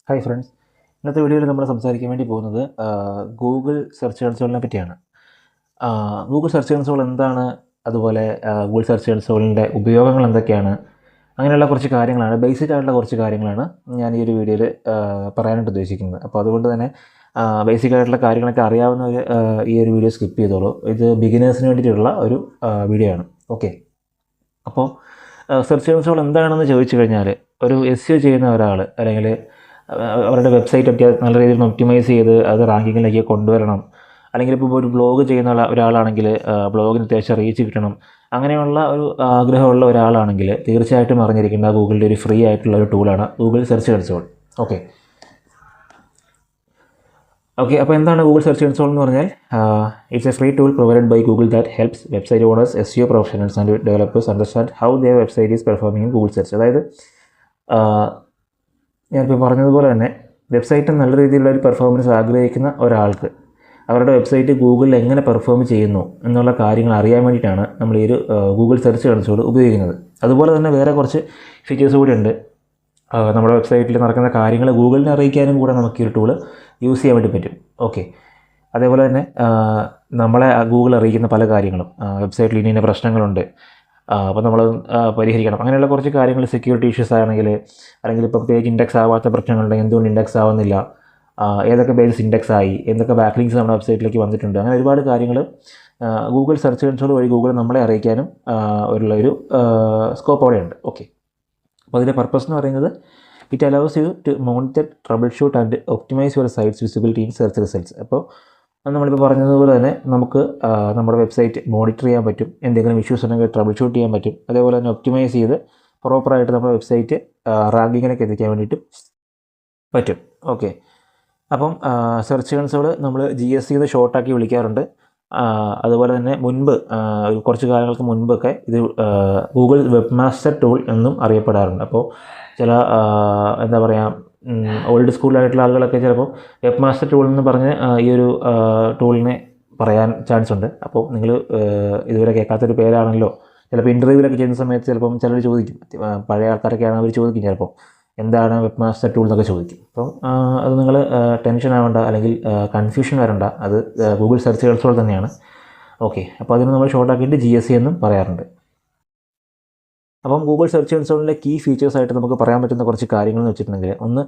Hi friends, ഇന്നത്തെ വീഡിയോയിൽ നമ്മൾ സംസാരിക്കാൻ വേണ്ടി പോകുന്നത് ഗൂഗിൾ സെർച്ച് കൺസോളിനെ പറ്റിയാണ്. ഗൂഗിൾ സെർച്ച് കൺസോൾ എന്താണ്, അതുപോലെ ഗൂഗിൾ സെർച്ച് കൺസോളിൻ്റെ ഉപയോഗങ്ങൾ എന്തൊക്കെയാണ്, അങ്ങനെയുള്ള കുറച്ച് കാര്യങ്ങളാണ്, ബേസിക് ആയിട്ടുള്ള കുറച്ച് കാര്യങ്ങളാണ് ഞാൻ ഈ ഒരു വീഡിയോയിൽ പറയാനായിട്ട് ഉദ്ദേശിക്കുന്നത്. അപ്പോൾ അതുകൊണ്ട് തന്നെ ബേസിക് ആയിട്ടുള്ള കാര്യങ്ങളൊക്കെ അറിയാവുന്നവർ ഈ ഒരു വീഡിയോ സ്കിപ്പ് ചെയ്തോളൂ. ഇത് ബിഗിനേഴ്സിന് വേണ്ടിയിട്ടുള്ള ഒരു വീഡിയോ ആണ്. ഓക്കെ, അപ്പോൾ സെർച്ച് കൺസോൾ എന്താണെന്ന് ചോദിച്ചു കഴിഞ്ഞാൽ, ഒരു SEO ചെയ്യുന്ന ഒരാൾ അല്ലെങ്കിൽ അവരുടെ വെബ്സൈറ്റ് നല്ല രീതിയിൽ ഒപ്റ്റിമൈസ് ചെയ്ത് അത് റാങ്കിങ്ങിലേക്ക് കൊണ്ടുവരണം, അല്ലെങ്കിൽ ഇപ്പോൾ ഒരു ബ്ലോഗ് ചെയ്യുന്ന ഒരാളാണെങ്കിൽ ബ്ലോഗിന് അത്യാവശ്യം റീച്ച് കിട്ടണം, അങ്ങനെയുള്ള ഒരു ആഗ്രഹമുള്ള ഒരാളാണെങ്കിൽ തീർച്ചയായിട്ടും അറിഞ്ഞിരിക്കേണ്ട ഗൂഗിളിൻ്റെ ഒരു ഫ്രീ ആയിട്ടുള്ള ഒരു ടൂളാണ് ഗൂഗിൾ സെർച്ച് കൺസോൾ. ഓക്കെ, അപ്പോൾ എന്താണ് ഗൂഗിൾ സെർച്ച് കൺസോൾ എന്ന് പറഞ്ഞാൽ? It's a free tool provided by Google that helps website owners, SEO professionals and developers understand how their website is performing in Google search. അതായത് ഞാനിപ്പോൾ പറഞ്ഞതുപോലെ തന്നെ website നല്ല രീതിയിലുള്ള ഒരു പെർഫോമൻസ് ആഗ്രഹിക്കുന്ന ഒരാൾക്ക് അവരുടെ വെബ്സൈറ്റ് ഗൂഗിളിൽ എങ്ങനെ പെർഫോം ചെയ്യുന്നു എന്നുള്ള കാര്യങ്ങൾ അറിയാൻ വേണ്ടിയിട്ടാണ് നമ്മൾ ഈ ഒരു ഗൂഗിൾ സെർച്ച് കൺസോൾ ഉപയോഗിക്കുന്നത്. അതുപോലെ തന്നെ വേറെ കുറച്ച് ഫീച്ചേഴ്സ് കൂടി ഉണ്ട്. നമ്മുടെ വെബ്സൈറ്റിൽ നടക്കുന്ന കാര്യങ്ങൾ ഗൂഗിളിനെ അറിയിക്കാനും കൂടെ നമുക്ക് ഈ ഒരു ടൂൾ യൂസ് ചെയ്യാൻ വേണ്ടി പറ്റും. ഓക്കെ, അതേപോലെ തന്നെ നമ്മളെ ഗൂഗിൾ അറിയിക്കുന്ന പല കാര്യങ്ങളും, വെബ്സൈറ്റിൽ ഇന്ന പ്രശ്നങ്ങളുണ്ട്, അപ്പോൾ നമ്മൾ പരിഹരിക്കണം, അങ്ങനെയുള്ള കുറച്ച് കാര്യങ്ങൾ, സെക്യൂരിറ്റി ഇഷ്യൂസ് ആണെങ്കിൽ, അല്ലെങ്കിൽ ഇപ്പോൾ പേജ് ഇൻഡെക്സ് ആവാത്ത പ്രശ്നങ്ങളുണ്ടെങ്കിൽ എന്തുകൊണ്ട് ഇൻഡെക്സ് ആവുന്നില്ല, ഏതൊക്കെ പേജസ് ഇൻഡെക്സ് ആയി, എന്തൊക്കെ ബാക്ക്ലിങ്ക്സ് നമ്മുടെ വെബ്സൈറ്റിലേക്ക് വന്നിട്ടുണ്ട്, അങ്ങനെ ഒരുപാട് കാര്യങ്ങൾ ഗൂഗിൾ സെർച്ച് കൺസോൾ വഴി ഗൂഗിൾ നമ്മളെ അറിയിക്കാനും ഉള്ളൊരു സ്കോപ്പ് അവിടെയുണ്ട്. ഓക്കെ, അപ്പോൾ അതിൻ്റെ പർപ്പസ് എന്ന് പറയുന്നത് it allows you to monitor, troubleshoot and optimise your site's visibility in search results. അപ്പോൾ നമ്മളിപ്പോൾ പറഞ്ഞതുപോലെ തന്നെ നമുക്ക് നമ്മുടെ വെബ്സൈറ്റ് മോണിറ്റർ ചെയ്യാൻ പറ്റും, എന്തെങ്കിലും ഇഷ്യൂസ് ഉണ്ടെങ്കിൽ ട്രബിൾ ഷൂട്ട് ചെയ്യാൻ പറ്റും, അതേപോലെ തന്നെ ഒപ്റ്റിമൈസ് ചെയ്ത് പ്രോപ്പറായിട്ട് നമ്മുടെ വെബ്സൈറ്റ് റാങ്കിങ്ങിലേക്ക് എത്തിക്കാൻ വേണ്ടിയിട്ടും പറ്റും. ഓക്കെ, അപ്പം സെർച്ച് കൺസോൾ നമ്മൾ GSC എന്ന് ഷോർട്ടാക്കി വിളിക്കാറുണ്ട്. അതുപോലെ തന്നെ മുൻപ് കുറച്ച് കാലങ്ങൾക്ക് മുൻപൊക്കെ ഇത് ഗൂഗിൾ വെബ് മാസ്റ്റർ ടൂൾ എന്നും അറിയപ്പെടാറുണ്ട്. അപ്പോൾ ചില എന്താ പറയുക, ഓൾഡ് സ്കൂളായിട്ടുള്ള ആളുകളൊക്കെ ചിലപ്പോൾ വെബ് മാസ്റ്റർ ടൂൾ എന്ന് പറഞ്ഞ് ഈ ഒരു ടൂളിനെ പറയാൻ ചാൻസ് ഉണ്ട്. അപ്പോൾ നിങ്ങൾ ഇതുവരെ കേൾക്കാത്തൊരു പേരാണല്ലോ. ചിലപ്പോൾ ഇൻ്റർവ്യൂവിലൊക്കെ ചെയ്യുന്ന സമയത്ത് ചിലപ്പം ചിലർ ചോദിക്കും, പഴയ ആൾക്കാരൊക്കെയാണ് അവർ ചോദിക്കും ചിലപ്പോൾ എന്താണ് വെബ് മാസ്റ്റർ ടൂൾ എന്നൊക്കെ ചോദിക്കും. അപ്പം അത് നിങ്ങൾ ടെൻഷൻ ആവേണ്ട, അല്ലെങ്കിൽ കൺഫ്യൂഷൻ വരണ്ട, അത് ഗൂഗിൾ സെർച്ച് കൺസോൾ തന്നെയാണ്. ഓക്കെ, അപ്പോൾ അതിന് നമ്മൾ ഷോർട്ടാക്കിയിട്ട് GSC എന്നും പറയാറുണ്ട്. അപ്പം ഗൂഗിൾ സെർച്ച് കൺസോളിൻ്റെ കീ ഫീച്ചേഴ്സായിട്ട് നമുക്ക് പറയാൻ പറ്റുന്ന കുറച്ച് കാര്യങ്ങൾ എന്ന് വെച്ചിട്ടുണ്ടെങ്കിൽ, ഒന്ന്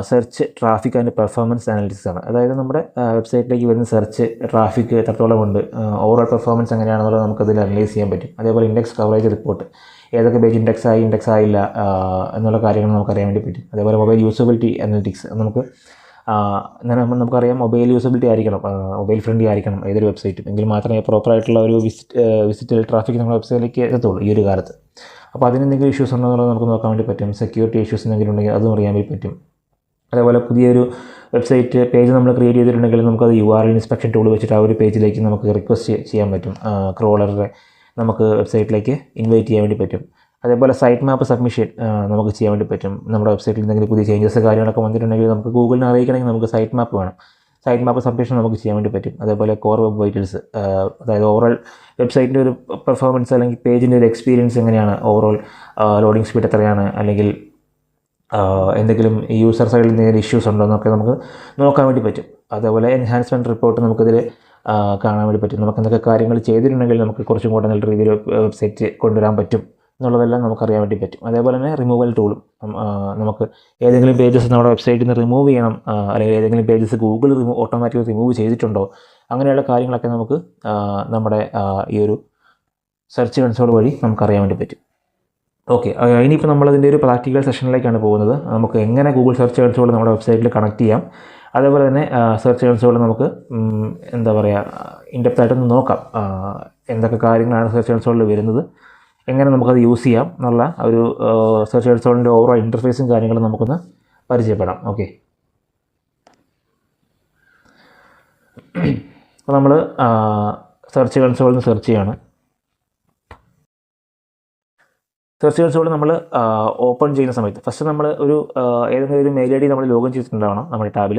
search traffic and performance analytics ആണ്. അതായത് നമ്മുടെ വെബ്സൈറ്റിലേക്ക് വരുന്ന സെർച്ച് ട്രാഫിക് എത്രത്തോളം ഉണ്ട്, ഓവറോൾ പെർഫോമൻസ് എങ്ങനെയാണെന്നുള്ളത് നമുക്കതിൽ അനലൈസ് ചെയ്യാൻ പറ്റും. അതേപോലെ ഇൻഡെക്സ് കവറേജ് റിപ്പോർട്ട്, ഏതൊക്കെ പേജ് ഇൻഡെക്സ് ആയി, ഇൻഡെക്സ് ആയില്ല എന്നുള്ള കാര്യങ്ങൾ നമുക്കറിയാൻ വേണ്ടി പറ്റും. അതേപോലെ മൊബൈൽ യൂസബിലിറ്റി അനലിറ്റിക്സ്, നമുക്കറിയാം മൊബൈൽ യൂസബിലിറ്റി ആയിരിക്കണം, മൊബൈൽ ഫ്രണ്ട്ലി ആയിരിക്കണം ഏതൊരു വെബ്സൈറ്റും, എങ്കിൽ മാത്രമേ പ്രോപ്പറായിട്ടുള്ള ഒരു വിസിറ്റ് ട്രാഫിക് നമ്മുടെ വെബ്സൈറ്റിലേക്ക് എത്തത്തുള്ളൂ ഈ ഒരു കാലത്ത്. അപ്പോൾ അതിനെന്തെങ്കിലും ഇഷ്യൂസ് ഉണ്ടോ എന്നുള്ളത് നമുക്ക് നോക്കാൻ വേണ്ടി പറ്റും. സെക്യൂരിറ്റി ഇഷ്യൂസ് എന്തെങ്കിലും ഉണ്ടെങ്കിൽ അതും അറിയാൻ വേണ്ടി പറ്റും. അതേപോലെ പുതിയൊരു വെബ്സൈറ്റ് പേജ് നമ്മൾ ക്രിയേറ്റ് ചെയ്തിട്ടുണ്ടെങ്കിൽ നമുക്കത് URL ഇൻസ്പെക്ഷൻ ടൂൾ വെച്ചിട്ട് ആ ഒരു പേജിലേക്ക് നമുക്ക് റിക്വസ്റ്റ് ചെയ്യാൻ പറ്റും, ക്രോളറെ നമുക്ക് വെബ്സൈറ്റിലേക്ക് ഇൻവൈറ്റ് ചെയ്യാൻ വേണ്ടി പറ്റും. അതേപോലെ സൈറ്റ് മാപ്പ് സബ്മിഷൻ നമുക്ക് ചെയ്യാൻ വേണ്ടി പറ്റും. നമ്മുടെ വെബ്സൈറ്റിൽ എന്തെങ്കിലും പുതിയ ചേഞ്ചസ് കാര്യങ്ങളൊക്കെ വന്നിട്ടുണ്ടെങ്കിൽ നമുക്ക് ഗൂഗിളിനെ അറിയിക്കണമെങ്കിൽ നമുക്ക് സൈറ്റ് മാപ്പ് വേണം, സൈറ്റ് മാപ്പ് സബ്മിഷൻ നമുക്ക് ചെയ്യാൻ വേണ്ടി പറ്റും. അതേപോലെ കോർ വെബ് വൈറ്റൽസ്, അതായത് ഓവറോൾ വെബ്സൈറ്റിൻ്റെ ഒരു പെർഫോമൻസ് അല്ലെങ്കിൽ പേജിൻ്റെ ഒരു എക്സ്പീരിയൻസ് എങ്ങനെയാണ്, ഓവറോൾ ലോഡിംഗ് സ്പീഡ് എത്രയാണ്, അല്ലെങ്കിൽ എന്തെങ്കിലും യൂസർ സൈഡിൽ എന്തെങ്കിലും ഇഷ്യൂസ് ഉണ്ടോ എന്നൊക്കെ നമുക്ക് നോക്കാൻ വേണ്ടി പറ്റും. അതേപോലെ എൻഹാൻസ്മെൻറ്റ് റിപ്പോർട്ട് നമുക്കിതിൽ കാണാൻ വേണ്ടി പറ്റും. നമുക്ക് എന്തൊക്കെ കാര്യങ്ങൾ ചെയ്തിട്ടുണ്ടെങ്കിൽ നമുക്ക് കുറച്ചും കൂടെ നല്ല രീതിയിൽ വെബ്സൈറ്റ് കൊണ്ടുവരാൻ പറ്റും എന്നുള്ളതെല്ലാം നമുക്കറിയാൻ വേണ്ടി പറ്റും. അതേപോലെ തന്നെ റിമൂവൽ ടൂളും, നമുക്ക് ഏതെങ്കിലും പേജസ് നമ്മുടെ വെബ്സൈറ്റിൽ നിന്ന് റിമൂവ് ചെയ്യണം, അല്ലെങ്കിൽ ഏതെങ്കിലും പേജസ് ഗൂഗിൾ ഓട്ടോമാറ്റിക്കലി റിമൂവ് ചെയ്തിട്ടുണ്ടോ, അങ്ങനെയുള്ള കാര്യങ്ങളൊക്കെ നമുക്ക് നമ്മുടെ ഈ ഒരു സെർച്ച് കൺസോൾ വഴി നമുക്കറിയാൻ വേണ്ടി പറ്റും. ഓക്കെ, ഇനിയിപ്പോൾ നമ്മളതിൻ്റെ ഒരു പ്രാക്ടിക്കൽ സെഷനിലേക്കാണ് പോകുന്നത്. നമുക്ക് എങ്ങനെ ഗൂഗിൾ സെർച്ച് കൺസോൾ നമ്മുടെ വെബ്സൈറ്റിൽ കണക്ട് ചെയ്യാം, അതേപോലെ തന്നെ സെർച്ച് കൺസോൾ നമുക്ക് എന്താ പറയുക, ഇൻഡെപ്തായിട്ടൊന്ന് നോക്കാം എന്തൊക്കെ കാര്യങ്ങളാണ് സെർച്ച് കൺസോളിൽ വരുന്നത്, എങ്ങനെ നമുക്കത് യൂസ് ചെയ്യാം എന്നുള്ള ഒരു സെർച്ച് കൺസോളിൻ്റെ ഓവറോൾ ഇൻ്റർഫേസും കാര്യങ്ങളും നമുക്കൊന്ന് പരിചയപ്പെടാം. ഓക്കെ, അപ്പോൾ നമ്മൾ സെർച്ച് കൺസോളിൽ നിന്ന് സെർച്ച് ചെയ്യാണ്. സെർച്ച് കൺസോൾ നമ്മൾ ഓപ്പൺ ചെയ്യുന്ന സമയത്ത് ഫസ്റ്റ് നമ്മൾ ഏതെങ്കിലും ഒരു മെയിൽ ID നമ്മൾ ലോഗിൻ ചെയ്തിട്ടുണ്ടാവണം നമ്മുടെ ടാബിൽ.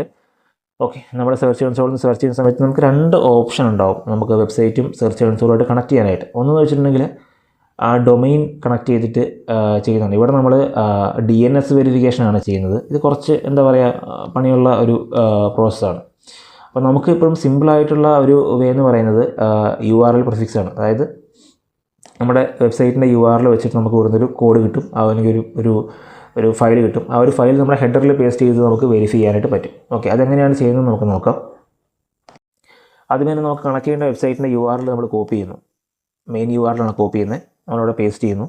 ഓക്കെ, നമ്മുടെ സെർച്ച് കൺസോളിൽ നിന്ന് സെർച്ച് ചെയ്യുന്ന സമയത്ത് നമുക്ക് 2 ഓപ്ഷൻ ഉണ്ടാവും നമുക്ക് വെബ്സൈറ്റും സെർച്ച് കൺസോളുമായിട്ട് കണക്ട് ചെയ്യാനായിട്ട്. ഒന്നെന്ന് വെച്ചിട്ടുണ്ടെങ്കിൽ ആ ഡൊമെയിൻ കണക്ട് ചെയ്തിട്ട് ചെയ്യുന്നുണ്ട്. ഇവിടെ നമ്മൾ DNS വെരിഫിക്കേഷനാണ് ചെയ്യുന്നത്. ഇത് കുറച്ച് എന്താ പറയുക പണിയുള്ള ഒരു പ്രോസസ്സാണ്. അപ്പോൾ നമുക്ക് ഇപ്പോഴും സിമ്പിളായിട്ടുള്ള ഒരു വേ എന്ന് പറയുന്നത് URL പ്രിഫിക്സ് ആണ്. അതായത് നമ്മുടെ വെബ്സൈറ്റിൻ്റെ URL വെച്ചിട്ട് നമുക്ക് ഇവിടുന്നൊരു കോഡ് കിട്ടും, അല്ലെങ്കിൽ ഒരു ഫയൽ കിട്ടും. ആ ഒരു ഫയൽ നമ്മുടെ ഹെഡറിൽ പേസ്റ്റ് ചെയ്ത് നമുക്ക് വെരിഫൈ ചെയ്യാനായിട്ട് പറ്റും. ഓക്കെ, അതെങ്ങനെയാണ് ചെയ്യുന്നത് നമുക്ക് നോക്കാം. ആദ്യമേ തന്നെ നമുക്ക് കണക്ട് ചെയ്യേണ്ട വെബ്സൈറ്റിൻ്റെ URL നമ്മൾ കോപ്പി ചെയ്യുന്നു. മെയിൻ URL ആണ് കോപ്പി ചെയ്യുന്നത്. നമ്മളവിടെ പേസ്റ്റ് ചെയ്യുന്നു,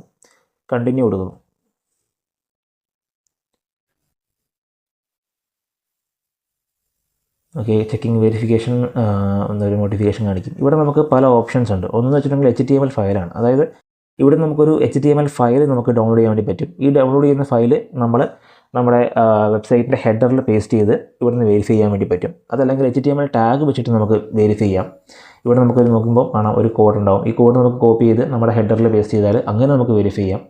കണ്ടിന്യൂ കൊടുക്കുന്നു. ഓക്കെ, ചെക്കിംഗ് വെരിഫിക്കേഷൻ എന്നൊരു നോട്ടിഫിക്കേഷൻ കാണിക്കും. ഇവിടെ നമുക്ക് പല ഓപ്ഷൻസ് ഉണ്ട്. ഒന്നെന്ന് വെച്ചിട്ടുണ്ടെങ്കിൽ HTML ഫയലാണ്. അതായത് ഇവിടെ നമുക്കൊരു HTML ഫയൽ നമുക്ക് ഡൗൺലോഡ് ചെയ്യാൻ വേണ്ടി പറ്റും. ഈ ഡൗൺലോഡ് ചെയ്യുന്ന ഫയൽ നമ്മുടെ വെബ്സൈറ്റിൻ്റെ ഹെഡറിൽ പേസ്റ്റ് ചെയ്ത് ഇവിടുന്ന് വെരിഫൈ ചെയ്യാൻ വേണ്ടി പറ്റും. അതല്ലെങ്കിൽ HTML ടാഗ് വെച്ചിട്ട് നമുക്ക് വെരിഫൈ ചെയ്യാം. ഇവിടെ നമുക്ക് നോക്കുമ്പോൾ കാണാം ഒരു കോഡ് ഉണ്ടാവും. ഈ കോഡ് നമുക്ക് കോപ്പി ചെയ്ത് നമ്മുടെ ഹെഡറിൽ പേസ്റ്റ് ചെയ്താൽ അങ്ങനെ നമുക്ക് വെരിഫൈ ചെയ്യാം.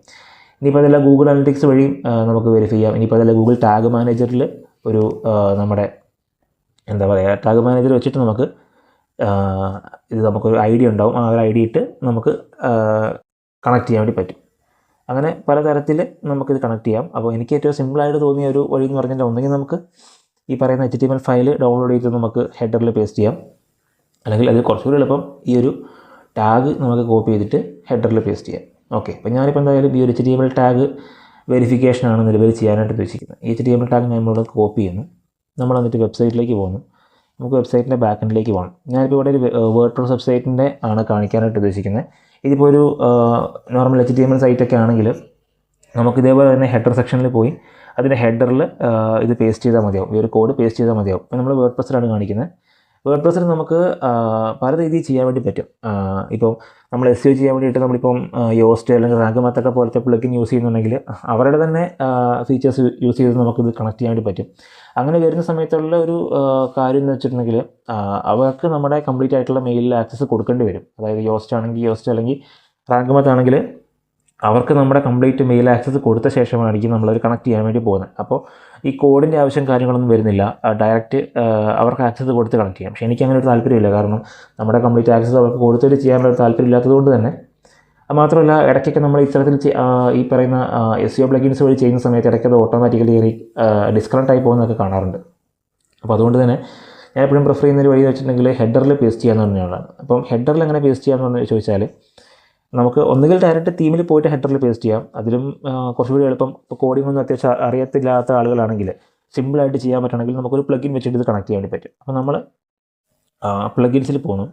ഇനിയിപ്പോൾ അതെല്ലാം ഗൂഗിൾ അനലിറ്റിക്സ് വഴിയും നമുക്ക് വെരിഫൈ ചെയ്യാം. ഇനിയിപ്പോൾ അതെല്ലാം ഗൂഗിൾ ടാഗ് മാനേജറിൽ ഒരു നമ്മുടെ എന്താ പറയുക ടാഗ് മാനേജർ വെച്ചിട്ട് നമുക്ക് ഇത് നമുക്കൊരു ID ഉണ്ടാവും. ആ ഒരു ID ഇട്ട് നമുക്ക് കണക്ട് ചെയ്യാൻ വേണ്ടി പറ്റും. അങ്ങനെ പലതരത്തിൽ നമുക്കിത് കണക്ട് ചെയ്യാം. അപ്പോൾ എനിക്ക് ഏറ്റവും സിമ്പിളായിട്ട് തോന്നിയ ഒരു വഴി എന്ന് പറഞ്ഞാൽ ഒന്നെങ്കിൽ നമുക്ക് ഈ പറയുന്ന HTML ഫയൽ ഡൗൺലോഡ് ചെയ്ത് നമുക്ക് ഹെഡറിൽ പേസ്റ്റ് ചെയ്യാം. അല്ലെങ്കിൽ അത് കുറച്ചുകൂടി എളുപ്പം ഈ ഒരു ടാഗ് നമുക്ക് കോപ്പി ചെയ്തിട്ട് ഹെഡറിൽ പേസ്റ്റ് ചെയ്യാം. ഓക്കെ, അപ്പോൾ ഞാനിപ്പോൾ എന്തായാലും ഈ ഒരു HTML ടാഗ് വെരിഫിക്കേഷനാണ് നിലവിൽ ചെയ്യാനായിട്ട് ഉദ്ദേശിക്കുന്നത്. ഈ HTML ടാഗ് ഞാൻ ഇവിടെ കോപ്പി ചെയ്യുന്നു. നമ്മൾ എന്നിട്ട് വെബ്സൈറ്റിലേക്ക് പോകുന്നു. നമുക്ക് വെബ്സൈറ്റിൻ്റെ ബാക്ക് എൻഡിലേക്ക് പോകണം. ഞാനിപ്പോൾ ഇവിടെ ഒരു വേർഡ്പ്രസ് വെബ്സൈറ്റിൻ്റെ ആണ് കാണിക്കാനായിട്ട് ഉദ്ദേശിക്കുന്നത്. ഇതിപ്പോൾ ഒരു നോർമൽ HTML സൈറ്റൊക്കെ ആണെങ്കിൽ നമുക്ക് ഇതേപോലെ തന്നെ ഹെഡർ സെക്ഷനിൽ പോയി അതിൻ്റെ ഹെഡറിൽ ഇത് പേസ്റ്റ് ചെയ്താൽ മതിയാവും. ഈ ഒരു കോഡ് പേസ്റ്റ് ചെയ്താൽ മതിയാവും. അപ്പോൾ നമ്മൾ വേർഡ്പ്രസ്സിലാണ് കാണിക്കുന്നത്. വേർഡ്പ്രസ്സിൽ നമുക്ക് പല രീതിയിൽ ചെയ്യാൻ വേണ്ടി പറ്റും. ഇപ്പോൾ നമ്മൾ SEO ചെയ്യാൻ വേണ്ടിയിട്ട് നമ്മളിപ്പം യോസ്റ്റ് അല്ലെങ്കിൽ റാങ്ക് മാത്തൊക്കെ പോലത്തെ പ്ലഗിൻ യൂസ് ചെയ്യുന്നുണ്ടെങ്കിൽ അവരുടെ തന്നെ ഫീച്ചേഴ്സ് യൂസ് ചെയ്ത് നമുക്കിത് കണക്ട് ചെയ്യാൻ വേണ്ടി പറ്റും. അങ്ങനെ വരുന്ന സമയത്തുള്ള ഒരു കാര്യം എന്ന് വെച്ചിട്ടുണ്ടെങ്കിൽ അവർക്ക് നമ്മുടെ കംപ്ലീറ്റ് ആയിട്ടുള്ള മെയിലിൽ ആക്സസ് കൊടുക്കേണ്ടി വരും. അതായത് യോസ്റ്റ് ആണെങ്കിൽ യോസ്റ്റ്, അല്ലെങ്കിൽ റാങ്ക് മാത്ത് ആണെങ്കിൽ അവർക്ക് നമ്മുടെ കംപ്ലീറ്റ് മെയിൽ ആക്സസ് കൊടുത്ത ശേഷമായിരിക്കും നമ്മളത് കണക്ട് ചെയ്യാൻ വേണ്ടി പോകുന്നത്. അപ്പോൾ ഈ കോഡിൻ്റെ ആവശ്യം കാര്യങ്ങളൊന്നും വരുന്നില്ല. ഡയറക്റ്റ് അവർക്ക് ആക്സസ് കൊടുത്ത് കണക്ട് ചെയ്യാം. പക്ഷേ എനിക്ക് അങ്ങനെ ഒരു താല്പര്യമില്ല. കാരണം നമ്മുടെ കംപ്ലീറ്റ് ആക്സസ് അവർക്ക് കൊടുത്തിട്ട് ചെയ്യാനുള്ള ഒരു താല്പര്യമില്ലാത്തതുകൊണ്ട് തന്നെ. മാത്രമല്ല ഇടയ്ക്കൊക്കെ നമ്മൾ ഇത്തരത്തിൽ ഈ പറയുന്ന SEO പ്ലഗിൻസ് വഴി ചെയ്യുന്ന സമയത്ത് ഇടയ്ക്കത് ഓട്ടോമാറ്റിക്കലി ഡിസ്കണക്ട് ആയി പോകുന്നതൊക്കെ കാണാറുണ്ട്. അപ്പോൾ അതുകൊണ്ട് തന്നെ ഞാൻ എപ്പോഴും പ്രിഫർ ചെയ്യുന്നൊരു വഴി എന്ന് വെച്ചിട്ടുണ്ടെങ്കിൽ ഹെഡറിൽ പേസ്റ്റ് ചെയ്യാമെന്ന് പറഞ്ഞതാണ്. അപ്പം ഹെഡറിൽ എങ്ങനെ പേസ്റ്റ് ചെയ്യാമെന്ന് ചോദിച്ചാൽ നമുക്ക് ഒന്നുകിൽ ഡയറക്റ്റ് തീമിൽ പോയിട്ട് ഹെഡറിൽ പേസ്റ്റ് ചെയ്യാം. അതിലും കുറച്ചുകൂടി എളുപ്പം. ഇപ്പോൾ കോഡിംഗ് ഒന്നും അത്യാവശ്യം അറിയത്തില്ലാത്ത ആളുകളാണെങ്കിൽ സിമ്പിളായിട്ട് ചെയ്യാൻ പറ്റണമെങ്കിൽ നമുക്കൊരു പ്ലഗിൻ വെച്ചിട്ട് ഇത് കണക്ട് ചെയ്യാൻ വേണ്ടി പറ്റും. അപ്പോൾ നമ്മൾ പ്ലഗിൻസിൽ പോകുന്നു.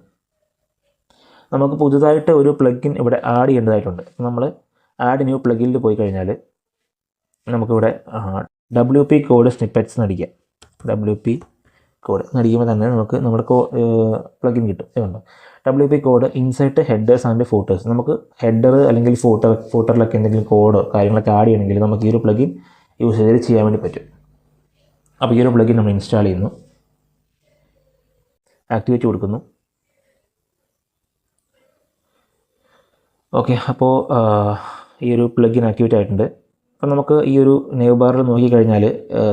നമുക്ക് പുതുതായിട്ട് ഒരു പ്ലഗിൻ ഇവിടെ ആഡ് ചെയ്യേണ്ടതായിട്ടുണ്ട്. നമ്മൾ ആഡ് ന്യൂ പ്ലഗിനിൽ പോയി കഴിഞ്ഞാൽ നമുക്കിവിടെ WP കോഡ് സ്നിപ്പെറ്റ്സ് നടിക്കാം. WP കോഡ് നടിക്കുമ്പോൾ തന്നെ നമുക്ക് നമ്മുടെ പ്ലഗിൻ കിട്ടും. ഇതുണ്ട് WP code insert headers and footers. നമുക്ക് ഹെഡർ അല്ലെങ്കിൽ ഫൂട്ടറിലൊക്കെ എന്തെങ്കിലും കോഡോ കാര്യങ്ങളൊക്കെ ആഡ് ചെയ്യണമെങ്കിൽ നമുക്ക് ഈ ഒരു പ്ലഗിൻ യൂസ് ചെയ്ത് ചെയ്യാൻ വേണ്ടി പറ്റും. അപ്പോൾ ഈ ഒരു പ്ലഗിൻ നമ്മൾ ഇൻസ്റ്റാൾ ചെയ്യുന്നു, ആക്ടിവേറ്റ് കൊടുക്കുന്നു. ഓക്കെ, അപ്പോൾ ഈ ഒരു പ്ലഗിൻ ആക്ടിവേറ്റ് ആയിട്ടുണ്ട്. അപ്പോൾ നമുക്ക് ഈ ഒരു നെവ് ബാറിൽ നോക്കിക്കഴിഞ്ഞാൽ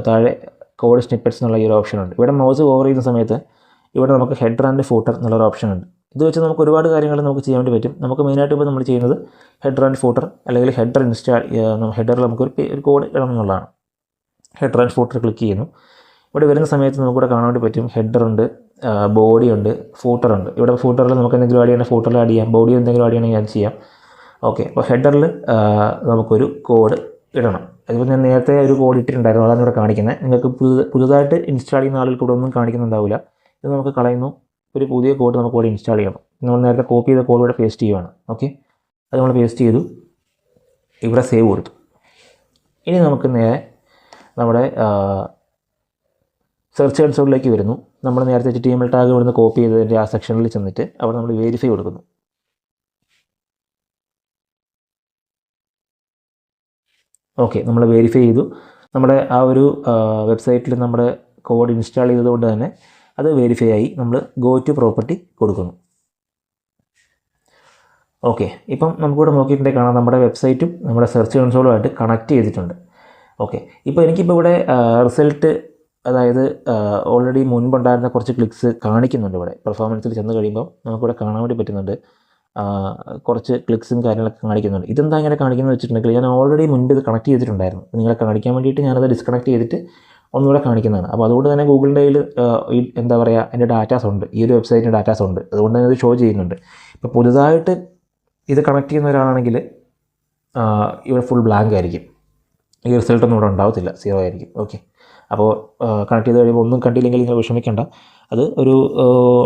താഴെ കോഡ് സ്നിപ്പെറ്റ്സ് എന്നുള്ള ഈ ഒരു ഓപ്ഷൻ ഉണ്ട്. ഇവിടെ മൗസ് ഓവർ ചെയ്യുന്ന സമയത്ത് ഇവിടെ നമുക്ക് ഹെഡർ ആൻഡ് ഫൂട്ടർ എന്നുള്ളൊരു ഓപ്ഷൻ ഉണ്ട്. ഇത് വെച്ച് നമുക്ക് ഒരുപാട് കാര്യങ്ങൾ നമുക്ക് ചെയ്യാൻ വേണ്ടി പറ്റും. നമുക്ക് മെയിനായിട്ട് ഇപ്പോൾ നമ്മൾ ചെയ്യുന്നത് ഹെഡർ ആൻഡ് ഫൂട്ടർ അല്ലെങ്കിൽ ഹെഡർ ഹെഡറിൽ നമുക്കൊരു കോഡ് ഇടണം എന്നുള്ളതാണ്. ഹെഡർ ആൻഡ് ഫൂട്ടർ ക്ലിക്ക് ചെയ്യുന്നു. ഇവിടെ വരുന്ന സമയത്ത് നമുക്കിവിടെ കാണാൻ വേണ്ടി പറ്റും ഹെഡറുണ്ട്, ബോഡി ഉണ്ട്, ഫൂട്ടറുണ്ട്. ഇവിടെ ഫൂട്ടറിൽ നമുക്ക് എന്തെങ്കിലും ആഡ് ചെയ്യണം, ഫൂട്ടറിൽ ആഡ് ചെയ്യാം. ബോഡി എന്തെങ്കിലും ആഡ് ചെയ്യണമെങ്കിൽ അത് ചെയ്യാം. ഓക്കെ, അപ്പോൾ ഹെഡറിൽ നമുക്കൊരു കോഡ് ഇടണം. അതിപ്പോൾ ഞാൻ നേരത്തെ ഒരു കോഡ് ഇട്ടിട്ടുണ്ടായിരുന്നു, അതാണ് ഇവിടെ കാണിക്കുന്നത്. നിങ്ങൾക്ക് പുതുതായിട്ട് ഇൻസ്റ്റാൾ ചെയ്യുന്ന ആളുകൾക്ക് ഇവിടെ ഒന്നും കാണിക്കുന്നുണ്ടാവില്ല. ഇത് നമുക്ക് കളയുന്നു. ഒരു പുതിയ കോഡ് നമുക്ക് ഇവിടെ ഇൻസ്റ്റാൾ ചെയ്യണം. നമ്മൾ നേരത്തെ കോപ്പി ചെയ്ത കോഡ് ഇവിടെ പേസ്റ്റ് ചെയ്യുകയാണ്. ഓക്കെ, അത് നമ്മൾ പേസ്റ്റ് ചെയ്തു, ഇവിടെ സേവ് കൊടുത്തു. ഇനി നമുക്ക് നേരെ നമ്മുടെ സെർച്ച് കൺസോളിലേക്ക് വരുന്നു. നമ്മൾ നേരത്തെ HTML ടാഗ് ഇവിടുന്ന് കോപ്പി ചെയ്തതിൻ്റെ ആ സെക്ഷനിൽ ചെന്നിട്ട് അവിടെ നമ്മൾ വെരിഫൈ കൊടുക്കുന്നു. ഓക്കെ, നമ്മൾ വെരിഫൈ ചെയ്തു. നമ്മുടെ ആ ഒരു വെബ്സൈറ്റിൽ നമ്മുടെ കോഡ് ഇൻസ്റ്റാൾ ചെയ്തതുകൊണ്ട് തന്നെ അത് വെരിഫൈ ആയി. നമ്മൾ ഗോ ടു പ്രോപ്പർട്ടി കൊടുക്കുന്നു. ഓക്കെ, ഇപ്പം നമുക്കിവിടെ നോക്കിയിട്ടുണ്ടെങ്കിൽ കാണാം നമ്മുടെ വെബ്സൈറ്റും നമ്മുടെ സെർച്ച് കൺസോളുമായിട്ട് കണക്ട് ചെയ്തിട്ടുണ്ട്. ഓക്കെ, ഇപ്പോൾ എനിക്കിപ്പോൾ ഇവിടെ റിസൾട്ട്, അതായത് ഓൾറെഡി മുൻപുണ്ടായിരുന്ന കുറച്ച് ക്ലിക്സ് കാണിക്കുന്നുണ്ട്. ഇവിടെ പെർഫോമൻസിൽ ചെന്ന് കഴിയുമ്പോൾ നമുക്കിവിടെ കാണാൻ വേണ്ടി പറ്റുന്നുണ്ട്. കുറച്ച് ക്ലിക്സും കാര്യങ്ങളൊക്കെ കാണിക്കുന്നുണ്ട്. ഇതെന്താ ഇങ്ങനെ കാണിക്കുന്നത് വെച്ചിട്ടുണ്ടെങ്കിൽ ഞാൻ ഓൾറെഡി മുൻപ് ഇത് കണക്ട് ചെയ്തിട്ടുണ്ടായിരുന്നു. നിങ്ങളെ കാണിക്കാൻ വേണ്ടിയിട്ട് ഞാനത് ഡിസ്കണക്ട് ചെയ്തിട്ട് ഒന്നുകൂടെ കാണിക്കുന്നതാണ്. അപ്പോൾ അതുകൊണ്ട് തന്നെ ഗൂഗിളിൻ്റെ കയ്യിൽ ഈ എന്താ പറയുക എൻ്റെ ഡാറ്റാസ് ഉണ്ട്, ഈ ഒരു വെബ്സൈറ്റിൻ്റെ ഡാറ്റാസ് ഉണ്ട്. അതുകൊണ്ട് തന്നെ ഇത് ഷോ ചെയ്യുന്നുണ്ട്. ഇപ്പോൾ പുതുതായിട്ട് ഇത് കണക്ട് ചെയ്യുന്ന ഒരാളാണെങ്കിൽ ഇവിടെ ഫുൾ ബ്ലാങ്ക് ആയിരിക്കും, ഈ റിസൾട്ടൊന്നും ഇവിടെ ഉണ്ടാവത്തില്ല, 0 ആയിരിക്കും. ഓക്കെ, അപ്പോൾ കണക്ട് ചെയ്ത് കഴിയുമ്പോൾ ഒന്നും കണ്ടില്ലെങ്കിൽ നിങ്ങൾ വിഷമിക്കേണ്ട. അത് ഒരു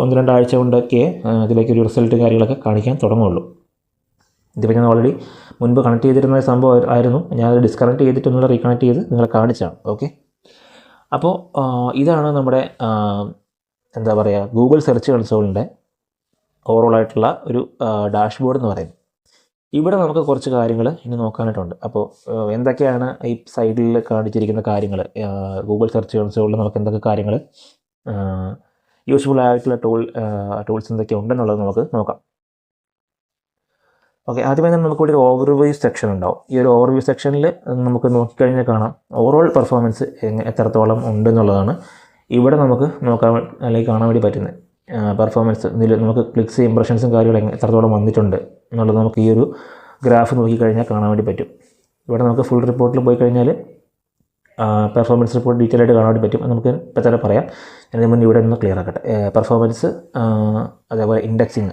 1-2 ആഴ്ച കൊണ്ടൊക്കെ അതിലേക്കൊരു റിസൾട്ട് കാര്യങ്ങളൊക്കെ കാണിക്കാൻ തുടങ്ങുള്ളൂ. ഇതിപ്പോൾ ഞാൻ ഓൾറെഡി മുൻപ് കണക്ട് ചെയ്തിരുന്ന സംഭവം ആയിരുന്നു. ഞാനത് ഡിസ്കണക്ട് ചെയ്തിട്ട് ഒന്നുകൂടെ റീകണക്ട് ചെയ്ത് നിങ്ങളെ കാണിച്ചാണ്. ഓക്കെ, അപ്പോൾ ഇതാണ് നമ്മുടെ എന്താ പറയുക ഗൂഗിൾ സെർച്ച് കൺസോളിൻ്റെ ഓവറോൾ ആയിട്ടുള്ള ഒരു ഡാഷ്ബോർഡ് എന്ന് പറയുന്നത്. ഇവിടെ നമുക്ക് കുറച്ച് കാര്യങ്ങൾ ഇനി നോക്കാനായിട്ടുണ്ട്. അപ്പോൾ എന്തൊക്കെയാണ് ഈ സൈഡിൽ കാണിച്ചിരിക്കുന്ന കാര്യങ്ങൾ, ഗൂഗിൾ സെർച്ച് കൺസോളിൽ നമുക്ക് എന്തൊക്കെ കാര്യങ്ങൾ യൂസ്ഫുൾ ആയിട്ടുള്ള ടൂൾസ് എന്തൊക്കെ ഉണ്ടെന്നുള്ളത് നമുക്ക് നോക്കാം. ഓക്കെ, ആദ്യമേ തന്നെ നമുക്കിവിടെ ഒരു ഓവർവ്യൂ സെക്ഷൻ ഉണ്ടാവും. ഈ ഒരു ഓവർവ്യൂ സെക്ഷനിൽ നമുക്ക് നോക്കിക്കഴിഞ്ഞാൽ കാണാം ഓവറോൾ പെർഫോമൻസ് എത്രത്തോളം ഉണ്ടെന്നുള്ളതാണ് ഇവിടെ നമുക്ക് നോക്കാൻ അല്ലെങ്കിൽ കാണാൻ വേണ്ടി പറ്റുന്നത്. പെർഫോമൻസ് ഇതിൽ നമുക്ക് ക്ലിക്സ്, ഇംപ്രഷൻസും കാര്യങ്ങളും എത്രത്തോളം വന്നിട്ടുണ്ട് എന്നുള്ളത് നമുക്ക് ഈ ഒരു ഗ്രാഫ് നോക്കിക്കഴിഞ്ഞാൽ കാണാൻ വേണ്ടി പറ്റും. ഇവിടെ നമുക്ക് ഫുൾ റിപ്പോർട്ടിൽ പോയി കഴിഞ്ഞാൽ പെർഫോമൻസ് റിപ്പോർട്ട് ഡീറ്റെയിൽ ആയിട്ട് കാണാൻ വേണ്ടി പറ്റും. നമുക്ക് ഇപ്പോൾ തന്നെ പറയാം. അതിന് മുന്നേ ഇവിടെ ഒന്ന് ക്ലിയർ ആക്കട്ടെ. പെർഫോമൻസ്, അതേപോലെ ഇൻഡെക്സിങ്,